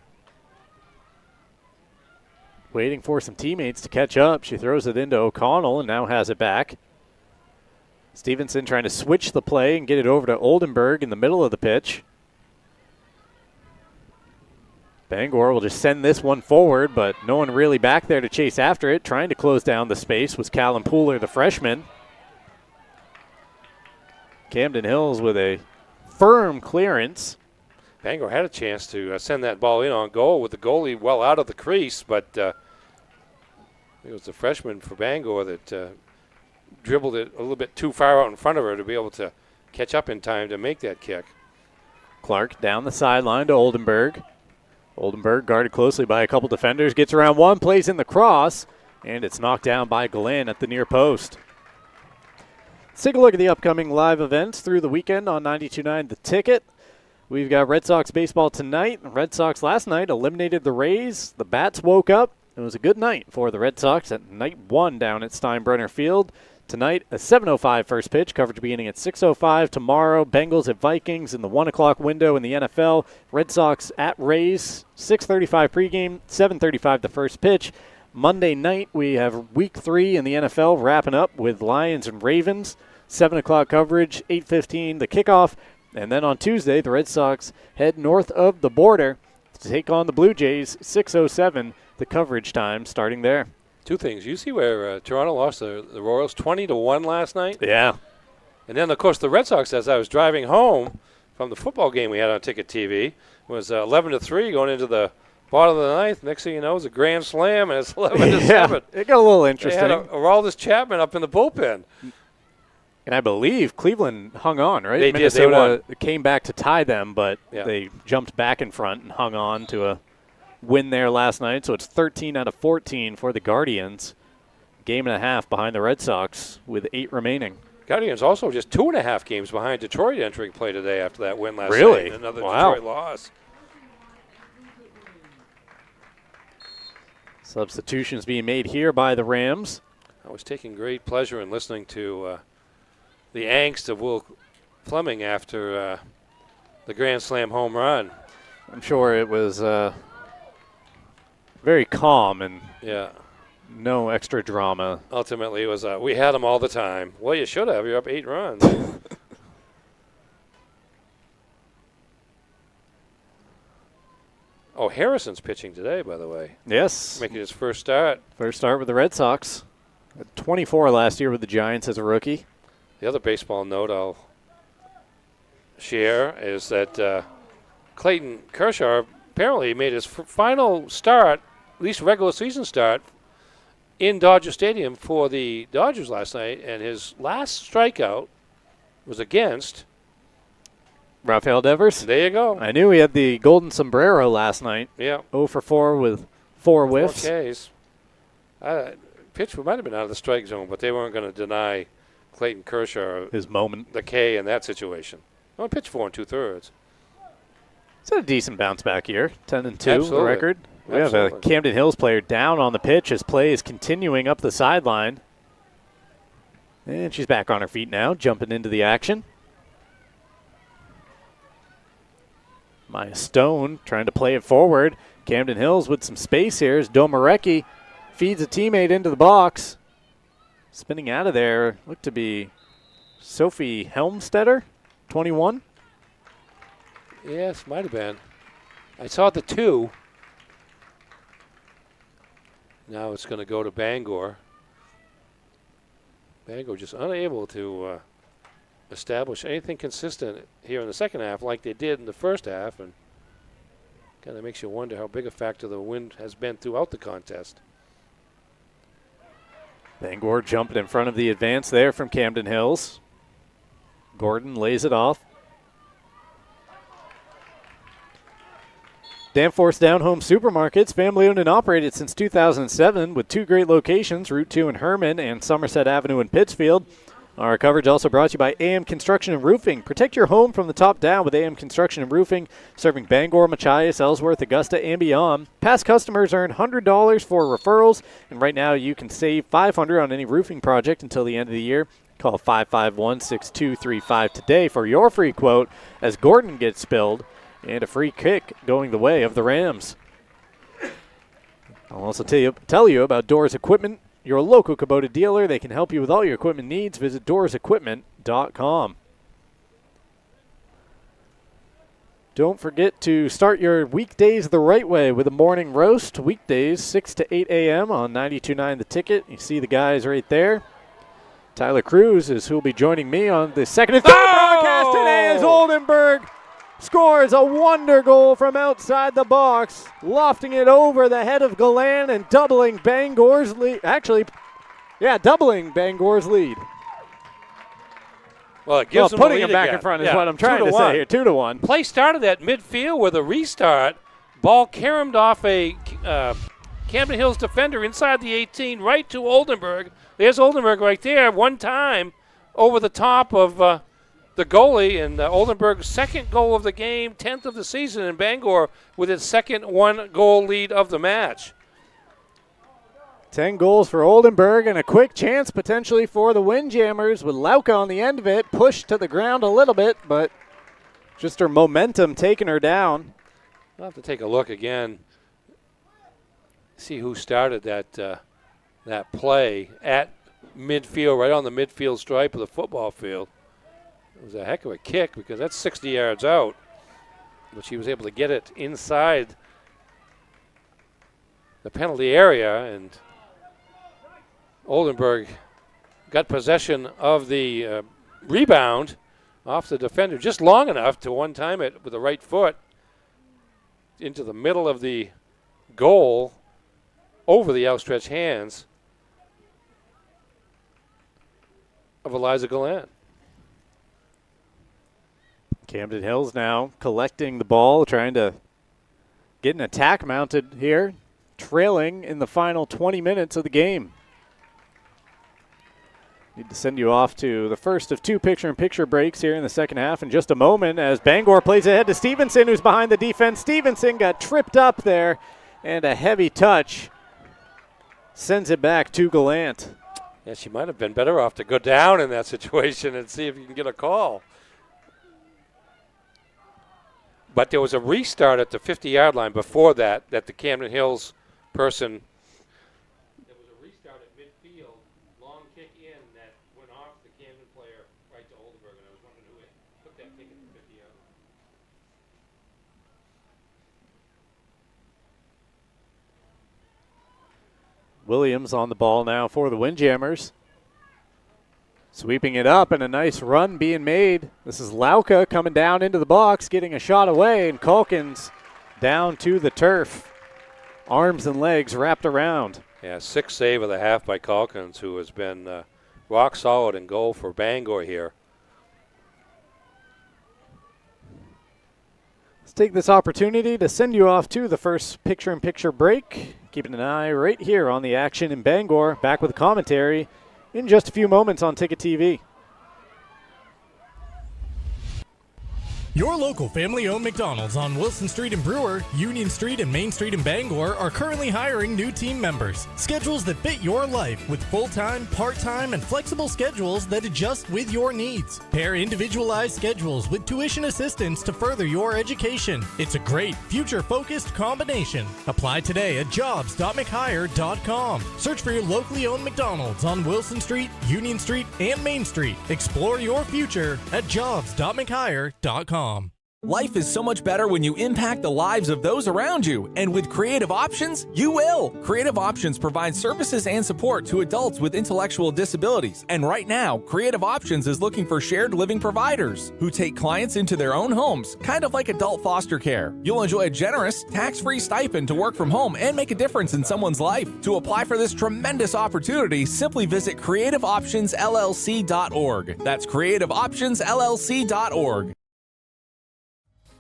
Waiting for some teammates to catch up. She throws it into O'Connell and now has it back. Stevenson trying to switch the play and get it over to Oldenburg in the middle of the pitch. Bangor will just send this one forward, but no one really back there to chase after it. Trying to close down the space was Callum Pooler, the freshman. Camden Hills with a firm clearance. Bangor had a chance to send that ball in on goal with the goalie well out of the crease, but it was the freshman for Bangor that dribbled it a little bit too far out in front of her to be able to catch up in time to make that kick. Clark down the sideline to Oldenburg. Oldenburg guarded closely by a couple defenders, gets around one, plays in the cross, and it's knocked down by Glenn at the near post. Let's take a look at the upcoming live events through the weekend on 92.9 The Ticket. We've got Red Sox baseball tonight. The Red Sox last night eliminated the Rays. The Bats woke up. It was a good night for the Red Sox at night 1 down at Steinbrenner Field. Tonight, a 7:05 first pitch, coverage beginning at 6:05. Tomorrow, Bengals at Vikings in the 1 o'clock window in the NFL. Red Sox at Rays, 6:35 pregame, 7:35 the first pitch. Monday night, we have Week 3 in the NFL wrapping up with Lions and Ravens. 7 o'clock coverage, 8:15 the kickoff. And then on Tuesday, the Red Sox head north of the border to take on the Blue Jays, 6:07 the coverage time starting there. Two things. You see where Toronto lost the Royals 20-1 last night? Yeah. And then, of course, the Red Sox, as I was driving home from the football game we had on Ticket TV, was 11-3 going into the bottom of the ninth. Next thing you know, it was a grand slam, and it's 11-7. Yeah, it got a little interesting. They had Aroldis Chapman up in the bullpen. And I believe Cleveland hung on, right? They Minnesota did. came back to tie them, but they jumped back in front and hung on to a win there last night. So it's 13 out of 14 for the Guardians. Game and a half behind the Red Sox with 8 remaining. Guardians also just 2.5 games behind Detroit entering play today after that win last really? night. Another Wow. Detroit loss. Substitutions being made here by the Rams. I was taking great pleasure in listening to the angst of Will Fleming after the Grand Slam home run. I'm sure it was very calm and no extra drama. Ultimately, it was we had them all the time. Well, you should have. You're up 8 runs. Oh, Harrison's pitching today, by the way. Yes. Making his first start. First start with the Red Sox. 24 last year with the Giants as a rookie. The other baseball note I'll share is that Clayton Kershaw apparently made his final start, at least regular season start, in Dodger Stadium for the Dodgers last night, and his last strikeout was against Rafael Devers. There you go. I knew he had the golden sombrero last night. Yeah. 0 for 4 with 4 whiffs. 4 Ks. Pitch might have been out of the strike zone, but they weren't going to deny Clayton Kershaw his moment, the K in that situation. Well, pitch 4 2/3. It's a decent bounce back year. 10-2 Absolutely. the record. We have a Camden Hills player down on the pitch as play is continuing up the sideline. And she's back on her feet now, jumping into the action. Maya Stone trying to play it forward. Camden Hills with some space here as Domarecki feeds a teammate into the box. Spinning out of there, looked to be Sophie Helmstetter, 21. Yes, might have been. I saw the 2. Now it's going to go to Bangor. Bangor just unable to establish anything consistent here in the second half like they did in the first half, and kind of makes you wonder how big a factor the wind has been throughout the contest. Bangor jumping in front of the advance there from Camden Hills. Gordon lays it off. Danforth Down Home Supermarkets, family owned and operated since 2007 with 2 great locations, Route 2 in Herman and Somerset Avenue in Pittsfield. Our coverage also brought to you by AM Construction and Roofing. Protect your home from the top down with AM Construction and Roofing, serving Bangor, Machias, Ellsworth, Augusta, and beyond. Past customers earn $100 for referrals, and right now you can save $500 on any roofing project until the end of the year. Call 551-6235 today for your free quote as Gordon gets spilled and a free kick going the way of the Rams. I'll also tell you about Doors Equipment, your local Kubota dealer. They can help you with all your equipment needs. Visit doorsequipment.com. Don't forget to start your weekdays the right way with a morning roast. Weekdays 6 to 8 a.m. on 92.9 The Ticket. You see the guys right there. Tyler Cruz is who will be joining me on the second and third broadcast today as Oldenburg scores a wonder goal from outside the box, lofting it over the head of Galan and doubling Bangor's lead. Doubling Bangor's lead. Well, it gives them putting the lead him back again. in front is what I'm trying to say here. 2-1. Play started at midfield with a restart. Ball caromed off a Camden Hills defender inside the 18 right to Oldenburg. There's Oldenburg right there, one time over the top of the goalie, and Oldenburg's second goal of the game, 10th of the season, in Bangor with its second 1-goal lead of the match. 10 goals for Oldenburg and a quick chance potentially for the Windjammers with Lauka on the end of it. Pushed to the ground a little bit, but just her momentum taking her down. I'll have to take a look again, see who started that play at midfield, right on the midfield stripe of the football field. It was a heck of a kick because that's 60 yards out, but she was able to get it inside the penalty area, and Oldenburg got possession of the rebound off the defender just long enough to one-time it with the right foot into the middle of the goal over the outstretched hands of Eliza Gallant. Camden Hills now collecting the ball, trying to get an attack mounted here, trailing in the final 20 minutes of the game. Need to send you off to the first of two picture-in-picture breaks here in the second half in just a moment as Bangor plays ahead to Stevenson, who's behind the defense. Stevenson got tripped up there, and a heavy touch sends it back to Gallant. Yeah, she might have been better off to go down in that situation and see if you can get a call. But there was a restart at the 50-yard line before that the Camden Hills person. There was a restart at midfield, long kick in that went off the Camden player right to Oldenburg, and I was wondering who took that kick at the 50-yard line. Williams on the ball now for the Windjammers. Sweeping it up and a nice run being made. This is Lauka coming down into the box, getting a shot away, and Calkins down to the turf. Arms and legs wrapped around. Yeah, 6th save of the half by Calkins, who has been rock solid in goal for Bangor here. Let's take this opportunity to send you off to the first picture-in-picture break. Keeping an eye right here on the action in Bangor. Back with commentary in just a few moments on Ticket TV. Your local family-owned McDonald's on Wilson Street in Brewer, Union Street and Main Street in Bangor are currently hiring new team members. Schedules that fit your life with full-time, part-time, and flexible schedules that adjust with your needs. Pair individualized schedules with tuition assistance to further your education. It's a great, future-focused combination. Apply today at jobs.mchire.com. Search for your locally owned McDonald's on Wilson Street, Union Street, and Main Street. Explore your future at jobs.mchire.com. Life is so much better when you impact the lives of those around you. And with Creative Options, you will. Creative Options provides services and support to adults with intellectual disabilities. And right now, Creative Options is looking for shared living providers who take clients into their own homes, kind of like adult foster care. You'll enjoy a generous, tax-free stipend to work from home and make a difference in someone's life. To apply for this tremendous opportunity, simply visit creativeoptionsllc.org. That's creativeoptionsllc.org.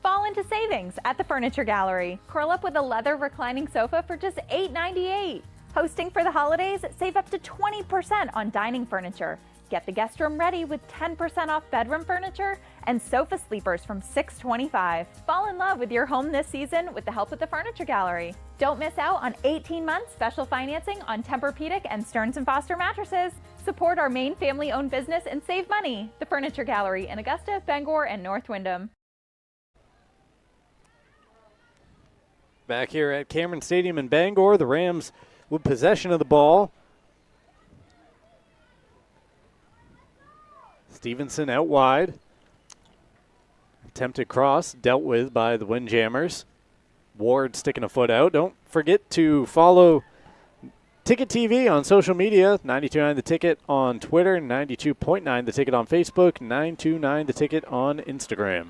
Fall into savings at the Furniture Gallery. Curl up with a leather reclining sofa for just $8.98. Hosting for the holidays, save up to 20% on dining furniture. Get the guest room ready with 10% off bedroom furniture and sofa sleepers from $6.25. Fall in love with your home this season with the help of the Furniture Gallery. Don't miss out on 18 months special financing on Tempur-Pedic and Stearns & Foster mattresses. Support our main family-owned business and save money. The Furniture Gallery in Augusta, Bangor, and North Windham. Back here at Cameron Stadium in Bangor, the Rams with possession of the ball. Stevenson out wide. Attempted cross dealt with by the Windjammers. Ward sticking a foot out. Don't forget to follow Ticket TV on social media. 92.9 The Ticket on Twitter, 92.9 The Ticket on Facebook, 929 The Ticket on Instagram.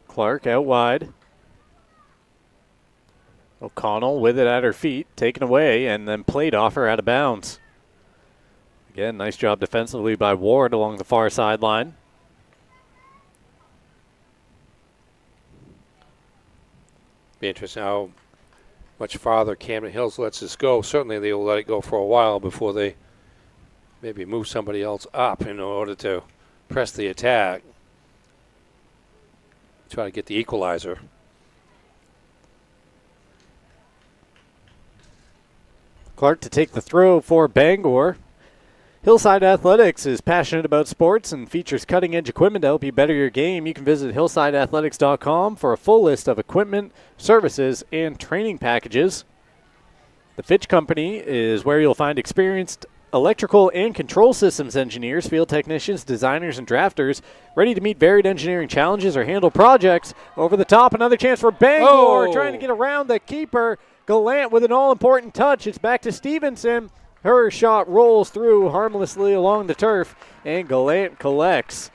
Clark out wide. O'Connell with it at her feet, taken away, and then played off her out of bounds. Again, nice job defensively by Ward along the far sideline. Be interesting how much farther Camden Hills lets this go. Certainly they will let it go for a while before they maybe move somebody else up in order to press the attack. Try to get the equalizer. Clark to take the throw for Bangor. Hillside Athletics is passionate about sports and features cutting-edge equipment to help you better your game. You can visit hillsideathletics.com for a full list of equipment, services, and training packages. The Fitch Company is where you'll find experienced electrical and control systems engineers, field technicians, designers, and drafters ready to meet varied engineering challenges or handle projects. Over the top, another chance for Bangor, trying to get around the keeper. Gallant with an all-important touch. It's back to Stevenson. Her shot rolls through harmlessly along the turf, and Gallant collects.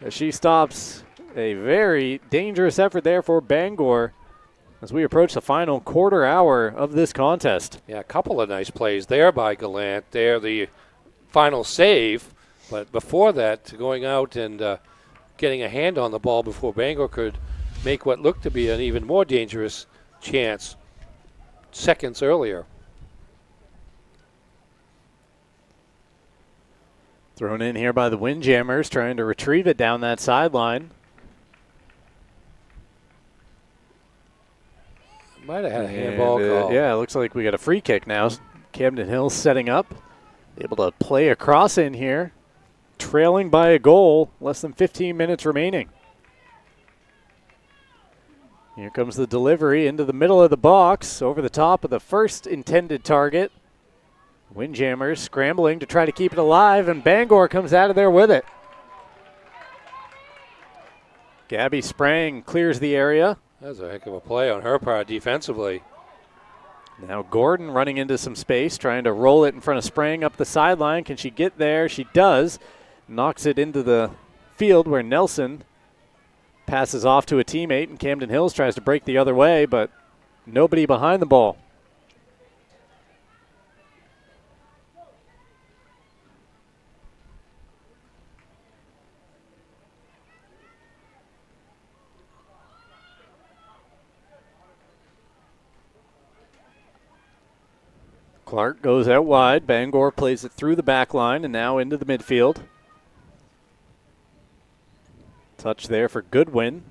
She stops a very dangerous effort there for Bangor as we approach the final quarter hour of this contest. Yeah, a couple of nice plays there by Gallant. There, the final save, but before that, going out and getting a hand on the ball before Bangor could make what looked to be an even more dangerous chance seconds earlier. Thrown in here by the Windjammers, trying to retrieve it down that sideline. Might have had a handball call. Yeah, it looks like we got a free kick now. Camden Hills setting up. Able to play a cross in here. Trailing by a goal. Less than 15 minutes remaining. Here comes the delivery into the middle of the box. Over the top of the first intended target. Windjammers scrambling to try to keep it alive, and Bangor comes out of there with it. Gabby Sprang clears the area. That's a heck of a play on her part defensively. Now Gordon running into some space, trying to roll it in front of Sprang up the sideline. Can she get there? She does. Knocks it into the field where Nelson passes off to a teammate, and Camden Hills tries to break the other way, but nobody behind the ball. Clark goes out wide. Bangor plays it through the back line and now into the midfield. Touch there for Goodwin.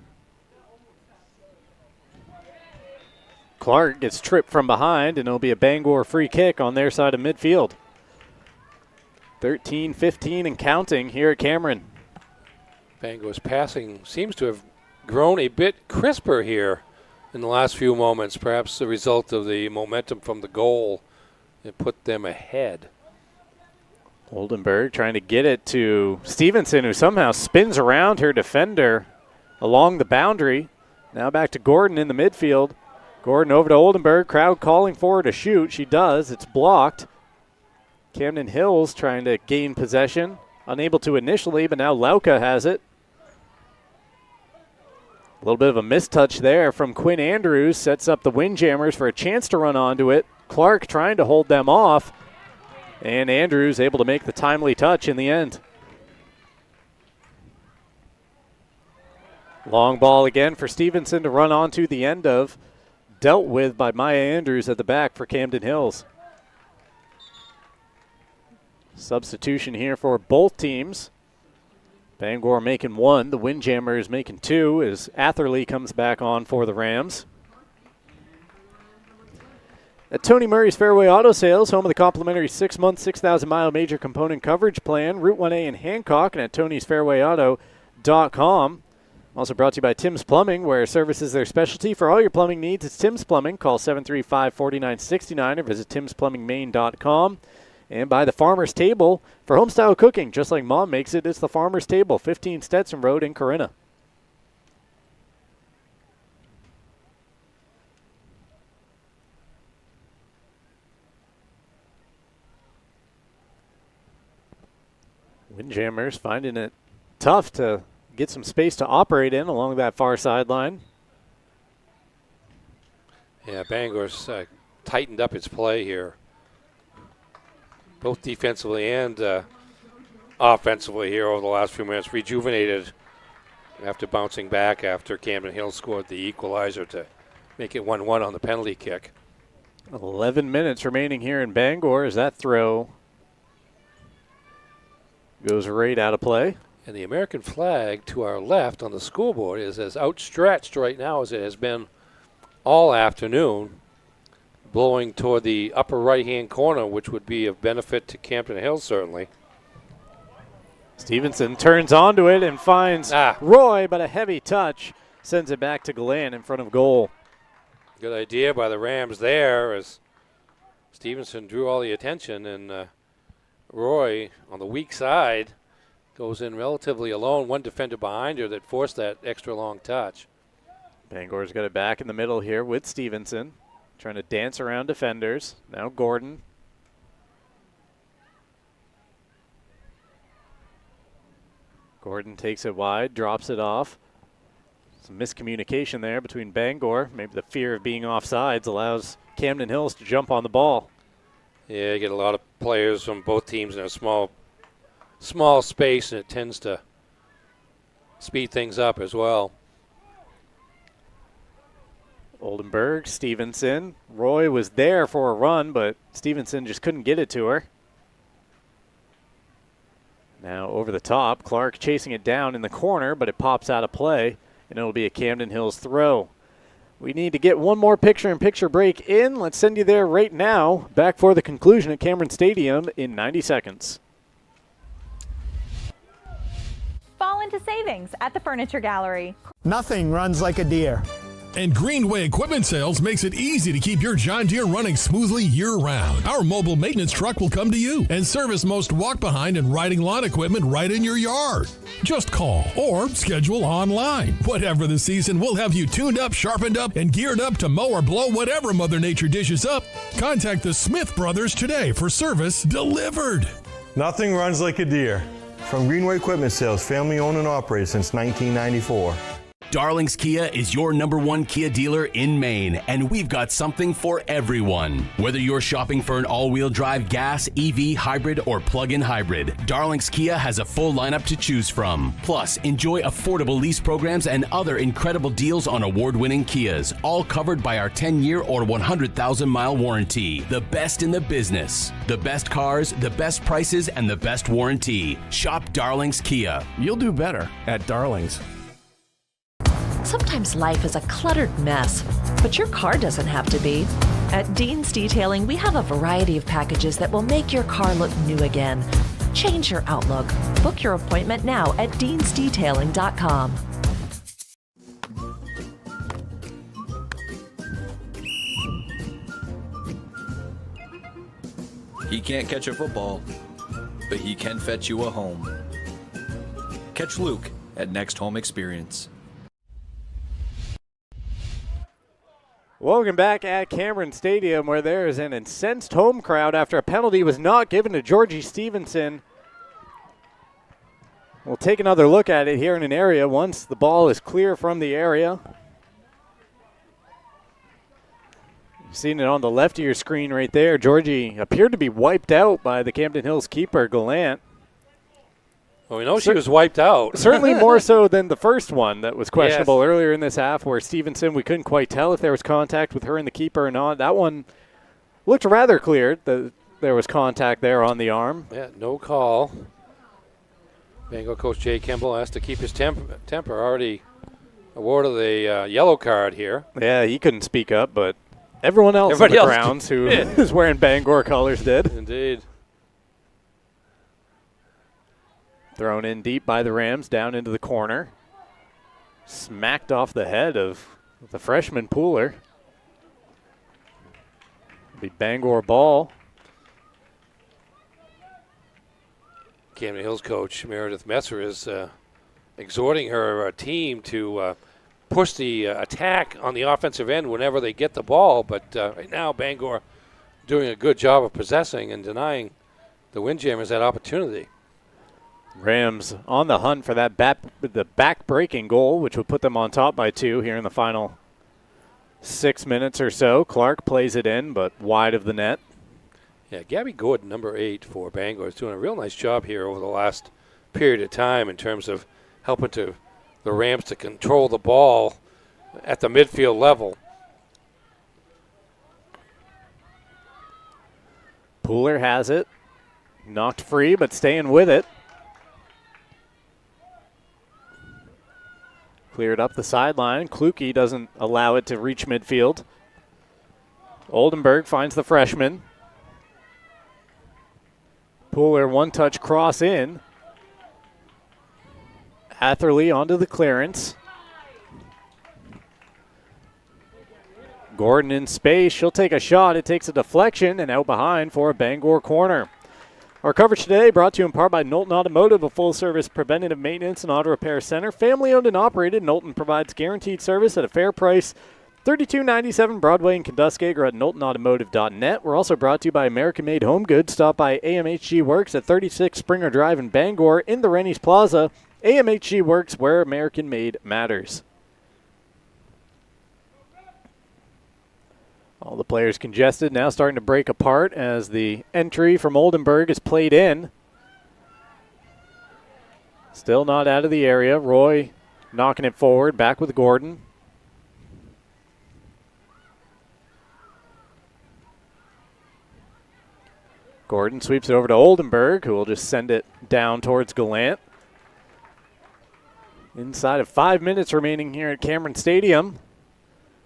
Clark gets tripped from behind, and it'll be a Bangor free kick on their side of midfield. 13-15 and counting here at Cameron. Bangor's passing seems to have grown a bit crisper here in the last few moments, perhaps the result of the momentum from the goal. It put them ahead. Oldenburg trying to get it to Stevenson, who somehow spins around her defender along the boundary. Now back to Gordon in the midfield. Gordon over to Oldenburg. Crowd calling for her to shoot. She does. It's blocked. Camden Hills trying to gain possession. Unable to initially, but now Lauka has it. A little bit of a mistouch there from Quinn Andrews. Sets up the Windjammers for a chance to run onto it. Clark trying to hold them off, and Andrews able to make the timely touch in the end. Long ball again for Stevenson to run onto the end of. Dealt with by Maya Andrews at the back for Camden Hills. Substitution here for both teams. Bangor making one, the Windjammers making two as Atherley comes back on for the Rams. At Tony Murray's Fairway Auto Sales, home of the complimentary 6-month, 6,000-mile major component coverage plan, Route 1A in Hancock, and at tonysfairwayauto.com. Also brought to you by Tim's Plumbing, where service is their specialty. For all your plumbing needs, it's Tim's Plumbing. Call 735-4969 or visit timsplumbingmaine.com. And by the Farmer's Table for home-style cooking, just like Mom makes it. It's the Farmer's Table, 15 Stetson Road in Corinna. Windjammers finding it tough to get some space to operate in along that far sideline. Yeah, Bangor's tightened up its play here, both defensively and offensively here over the last few minutes. Rejuvenated after bouncing back after Camden Hill scored the equalizer to make it 1-1 on the penalty kick. 11 minutes remaining here in Bangor as that throw goes right out of play. And the American flag to our left on the scoreboard is as outstretched right now as it has been all afternoon. blowing toward the upper right-hand corner, which would be of benefit to Camden Hills, certainly. Stevenson turns onto it and finds Roy, but a heavy touch sends it back to Gallant in front of goal. Good idea by the Rams there as Stevenson drew all the attention, and Roy on the weak side goes in relatively alone. One defender behind her that forced that extra long touch. Bangor's got it back in the middle here with Stevenson, trying to dance around defenders. Now Gordon. Gordon takes it wide, drops it off. Some miscommunication there between Bangor. Maybe the fear of being offsides allows Camden Hills to jump on the ball. Yeah, you get a lot of players from both teams in a small space, and it tends to speed things up as well. Oldenburg, Stevenson. Roy was there for a run, but Stevenson just couldn't get it to her. Now over the top, Clark chasing it down in the corner, but it pops out of play, and it'll be a Camden Hills throw. We need to get one more picture-in-picture break in. Let's send you there right now. Back for the conclusion at Cameron Stadium in 90 seconds. Fall into savings at the Furniture Gallery. Nothing runs like a deer. And Greenway Equipment Sales makes it easy to keep your John Deere running smoothly year-round. Our mobile maintenance truck will come to you and service most walk-behind and riding lawn equipment right in your yard. Just call or schedule online. Whatever the season, we'll have you tuned up, sharpened up, and geared up to mow or blow whatever Mother Nature dishes up. Contact the Smith Brothers today for service delivered. Nothing runs like a deer. From Greenway Equipment Sales, family owned and operated since 1994. Darling's Kia is your #1 Kia dealer in Maine, and we've got something for everyone. Whether you're shopping for an all-wheel drive gas, EV, hybrid, or plug-in hybrid, Darling's Kia has a full lineup to choose from. Plus, enjoy affordable lease programs and other incredible deals on award-winning Kias, all covered by our 10-year or 100,000-mile warranty. The best in the business. The best cars, the best prices, and the best warranty. Shop Darling's Kia. You'll do better at Darling's. Sometimes life is a cluttered mess, but your car doesn't have to be. At Dean's Detailing, we have a variety of packages that will make your car look new again. Change your outlook. Book your appointment now at deansdetailing.com. He can't catch a football, but he can fetch you a home. Catch Luke at Next Home Experience. Welcome back at Cameron Stadium, where there is an incensed home crowd after a penalty was not given to Georgie Stevenson. We'll take another look at it here in an area once the ball is clear from the area. You've seen it on the left of your screen right there. Georgie appeared to be wiped out by the Camden Hills keeper, Gallant. Well, we know she was wiped out. Certainly more so than the first one that was questionable earlier in this half, where Stevenson, we couldn't quite tell if there was contact with her and the keeper or not. That one looked rather clear. There was contact there on the arm. Yeah, no call. Bangor coach Jay Kimball has to keep his temper. Already awarded a yellow card here. Yeah, he couldn't speak up, but everyone else on the grounds who is wearing Bangor colors did. Indeed. Thrown in deep by the Rams, down into the corner. Smacked off the head of the freshman Pooler. The Bangor ball. Camden Hills coach Meredith Messer is exhorting her team to push the attack on the offensive end whenever they get the ball. But right now, Bangor doing a good job of possessing and denying the Windjammers that opportunity. Rams on the hunt for that back-breaking goal, which would put them on top by 2 here in the final 6 minutes or so. Clark plays it in, but wide of the net. Yeah, Gabby Gordon, number 8 for Bangor, is doing a real nice job here over the last period of time in terms of helping the Rams to control the ball at the midfield level. Pooler has it. Knocked free, but staying with it. Cleared up the sideline. Kluke doesn't allow it to reach midfield. Oldenburg finds the freshman. Pooler one-touch cross in. Atherley onto the clearance. Gordon in space. She'll take a shot. It takes a deflection and out behind for a Bangor corner. Our coverage today brought to you in part by Knowlton Automotive, a full-service preventative maintenance and auto repair center. Family-owned and operated, Knowlton provides guaranteed service at a fair price. 3297 Broadway in Kentuskeg or at knowltonautomotive.net. We're also brought to you by American Made Home Goods. Stop by AMHG Works at 36 Springer Drive in Bangor in the Rennie's Plaza. AMHG Works, where American made matters. All the players congested, now starting to break apart as the entry from Oldenburg is played in. Still not out of the area. Roy knocking it forward, back with Gordon. Gordon sweeps it over to Oldenburg, who will just send it down towards Gallant. Inside of 5 minutes remaining here at Cameron Stadium.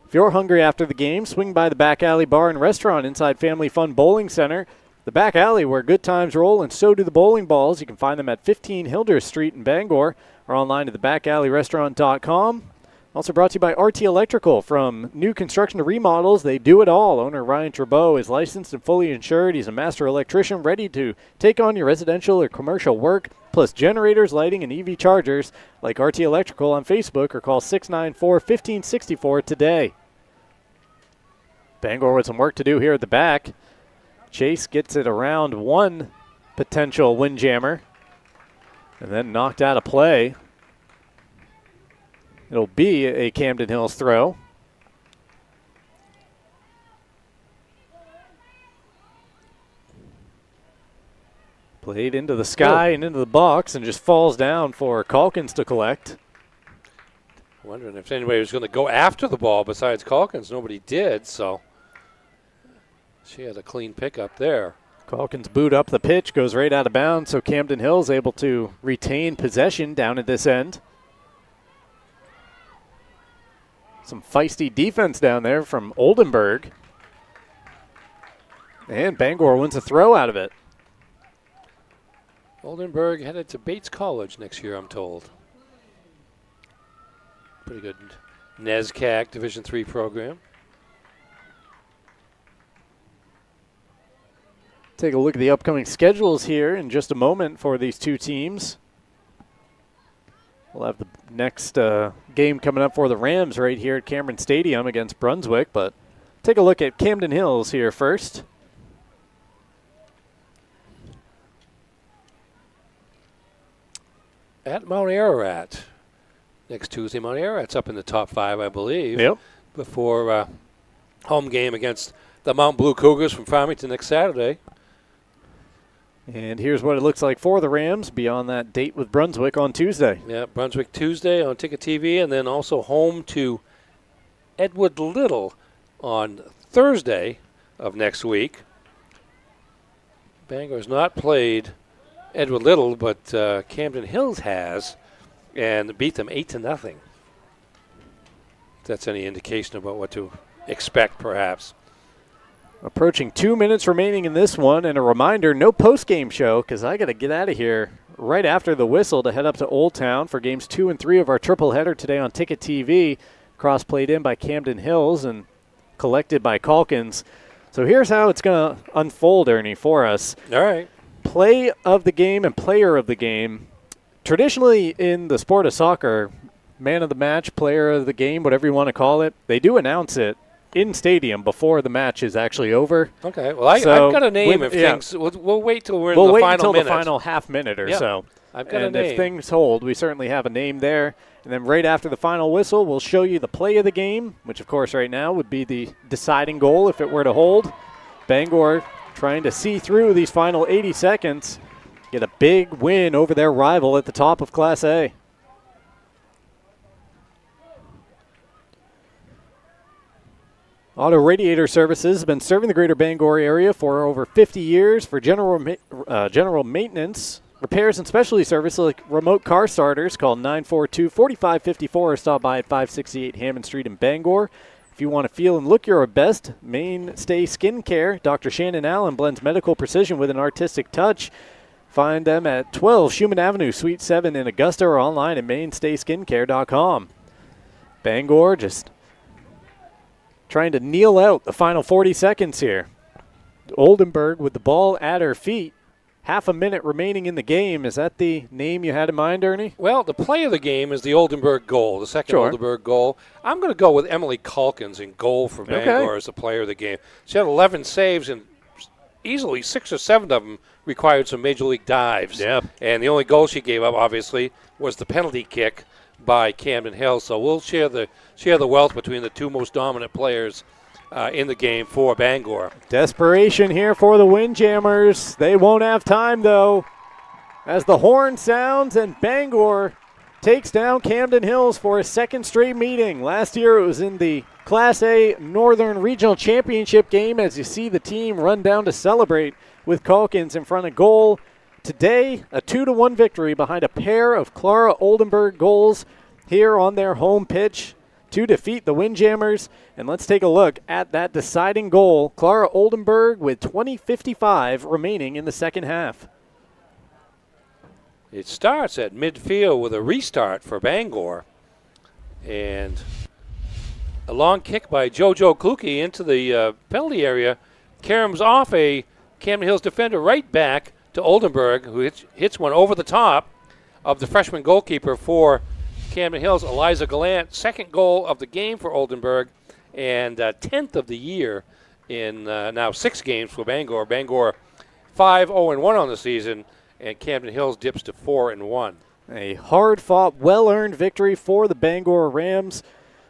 If you're hungry after the game, swing by the Back Alley Bar and Restaurant inside Family Fun Bowling Center. The Back Alley, where good times roll, and so do the bowling balls. You can find them at 15 Hildreth Street in Bangor or online at thebackalleyrestaurant.com. Also brought to you by RT Electrical. From new construction to remodels, they do it all. Owner Ryan Trabeau is licensed and fully insured. He's a master electrician ready to take on your residential or commercial work, plus generators, lighting, and EV chargers. Like RT Electrical on Facebook or call 694-1564 today. Bangor with some work to do here at the back. Chase gets it around one potential windjammer and then knocked out of play. It'll be a Camden Hills throw. Played into the sky and into the box and just falls down for Calkins to collect. Wondering if anybody was going to go after the ball besides Calkins. Nobody did, so she had a clean pickup there. Calkins boot up the pitch, goes right out of bounds, so Camden Hills able to retain possession down at this end. Some feisty defense down there from Oldenburg. And Bangor wins a throw out of it. Oldenburg headed to Bates College next year, I'm told. Pretty good NESCAC Division III program. Take a look at the upcoming schedules here in just a moment for these two teams. We'll have the next game coming up for the Rams right here at Cameron Stadium against Brunswick, but take a look at Camden Hills here first. At Mount Ararat. Next Tuesday, Mount Ararat's up in the top 5, I believe. Yep. Before home game against the Mount Blue Cougars from Farmington next Saturday. And here's what it looks like for the Rams beyond that date with Brunswick on Tuesday. Yeah, Brunswick Tuesday on Ticket TV, and then also home to Edward Little on Thursday of next week. Bangor's not played Edward Little, but Camden Hills has, and beat them 8-0. If that's any indication about what to expect, perhaps. Approaching 2 minutes remaining in this one, and a reminder, no post-game show because I got to get out of here right after the whistle to head up to Old Town for games 2 and 3 of our triple header today on Ticket TV. Cross played in by Camden Hills and collected by Calkins. So here's how it's going to unfold, Ernie, for us. All right. Play of the game and player of the game. Traditionally in the sport of soccer, man of the match, player of the game, whatever you want to call it, they do announce it in stadium before the match is actually over. Okay, well, I've got a name if things. We'll wait till we're in the final minute. We'll wait until the final half minute or so. I've got a name. And if things hold, we certainly have a name there. And then right after the final whistle, we'll show you the play of the game, which, of course, right now would be the deciding goal if it were to hold. Bangor trying to see through these final 80 seconds, get a big win over their rival at the top of Class A. Auto Radiator Services has been serving the greater Bangor area for over 50 years for general maintenance, repairs, and specialty services like remote car starters. Call 942-4554 or stop by at 568 Hammond Street in Bangor. If you want to feel and look your best, Mainstay Skincare. Dr. Shannon Allen blends medical precision with an artistic touch. Find them at 12 Schumann Avenue, Suite 7 in Augusta, or online at mainstayskincare.com. Bangor just trying to kneel out the final 40 seconds here. Oldenburg with the ball at her feet. Half a minute remaining in the game. Is that the name you had in mind, Ernie? Well, the play of the game is the Oldenburg goal, the second Oldenburg goal. I'm going to go with Emily Calkins in goal for Bangor as the player of the game. She had 11 saves, and easily 6 or 7 of them required some major league dives. Yeah. And the only goal she gave up, obviously, was the penalty kick by Camden Hill. So we'll share the wealth between the two most dominant players in the game for Bangor. Desperation here for the Windjammers. They won't have time, though, as the horn sounds and Bangor takes down Camden Hills for a second straight meeting. Last year it was in the Class A Northern Regional Championship game, as you see the team run down to celebrate with Calkins in front of goal. Today, a 2-1 victory behind a pair of Clara Oldenburg goals here on their home pitch to defeat the Windjammers. And let's take a look at that deciding goal. Clara Oldenburg with 20:55 remaining in the second half. It starts at midfield with a restart for Bangor. And a long kick by JoJo Kluke into the penalty area. Caroms off a Camden Hills defender right back to Oldenburg, who hits one over the top of the freshman goalkeeper for Camden Hills, Eliza Gallant. Second goal of the game for Oldenburg, and 10th of the year in now 6 games for Bangor. Bangor 5-0-1 on the season, and Camden Hills dips to 4-1. A hard-fought, well-earned victory for the Bangor Rams.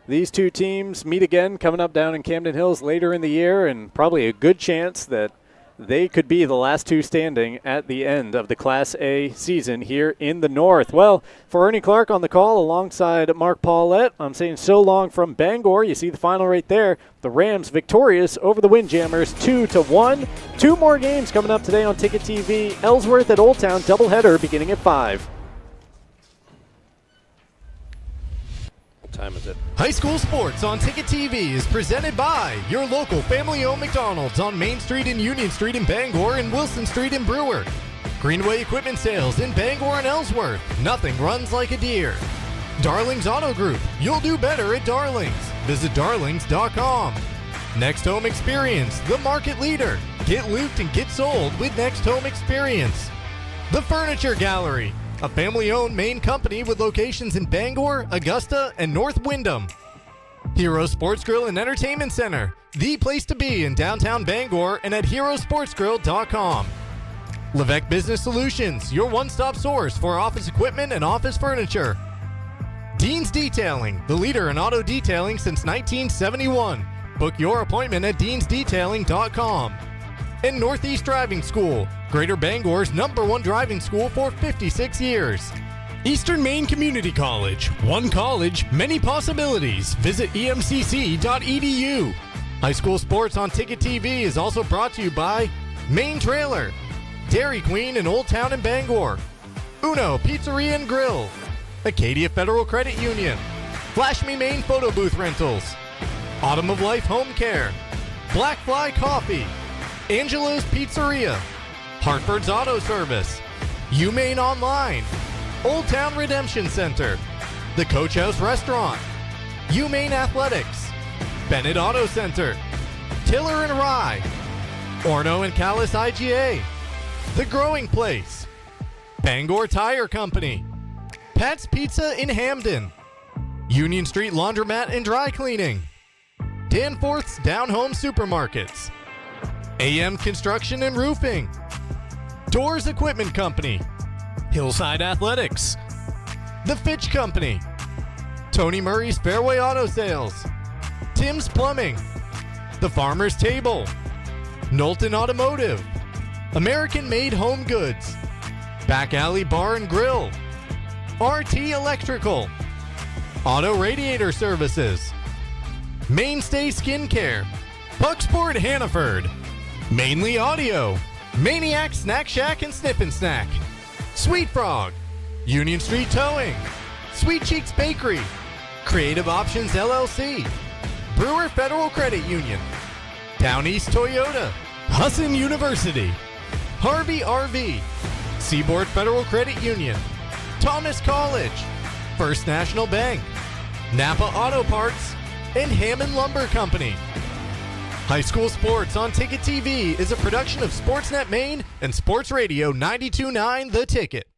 These two teams meet again coming up down in Camden Hills later in the year, and probably a good chance that they could be the last two standing at the end of the Class A season here in the North. Well, for Ernie Clark on the call alongside Mark Paulette, I'm saying so long from Bangor. You see the final right there. The Rams victorious over the Windjammers 2-1. 2 more games coming up today on Ticket TV. Ellsworth at Old Town, doubleheader beginning at 5. Time is it? High school sports on Ticket TV is presented by your local family-owned McDonald's on Main Street and Union Street in Bangor and Wilson Street in Brewer. Greenway Equipment Sales in Bangor and Ellsworth. Nothing runs like a deer. Darlings Auto Group. You'll do better at Darlings. Visit darlings.com. Next Home Experience, the market leader. Get looped and get sold with Next Home Experience. The Furniture Gallery, a family-owned Maine company with locations in Bangor, Augusta, and North Windham. Hero Sports Grill and Entertainment Center, the place to be in downtown Bangor and at herosportsgrill.com. Levesque Business Solutions, your one-stop source for office equipment and office furniture. Dean's Detailing, the leader in auto detailing since 1971. Book your appointment at deansdetailing.com. And Northeast Driving School, Greater Bangor's #1 driving school for 56 years. Eastern Maine Community College. One college, many possibilities. Visit emcc.edu. High school sports on Ticket TV is also brought to you by Maine Trailer, Dairy Queen in Old Town and Bangor, Uno Pizzeria and Grill, Acadia Federal Credit Union, Flash Me Maine Photo Booth Rentals, Autumn of Life Home Care, Black Fly Coffee, Angelo's Pizzeria, Hartford's Auto Service, UMaine Online, Old Town Redemption Center, the Coach House Restaurant, UMaine Athletics, Bennett Auto Center, Tiller and Rye, Orno and Callis IGA, The Growing Place, Bangor Tire Company, Pat's Pizza in Hamden, Union Street Laundromat and Dry Cleaning, Danforth's Down Home Supermarkets, AM Construction and Roofing, Doors Equipment Company, Hillside Athletics, The Fitch Company, Tony Murray's Fairway Auto Sales, Tim's Plumbing, The Farmer's Table, Knowlton Automotive, American Made Home Goods, Back Alley Bar and Grill, RT Electrical, Auto Radiator Services, Mainstay Skincare, Bucksport Hannaford, Mainly Audio, Maniac Snack Shack and Snip and Snack, Sweet Frog, Union Street Towing, Sweet Cheeks Bakery, Creative Options LLC, Brewer Federal Credit Union, Town East Toyota, Husson University, Harvey RV, Seaboard Federal Credit Union, Thomas College, First National Bank, Napa Auto Parts, and Hammond Lumber Company. High school sports on Ticket TV is a production of Sportsnet Maine and Sports Radio 92.9 The Ticket.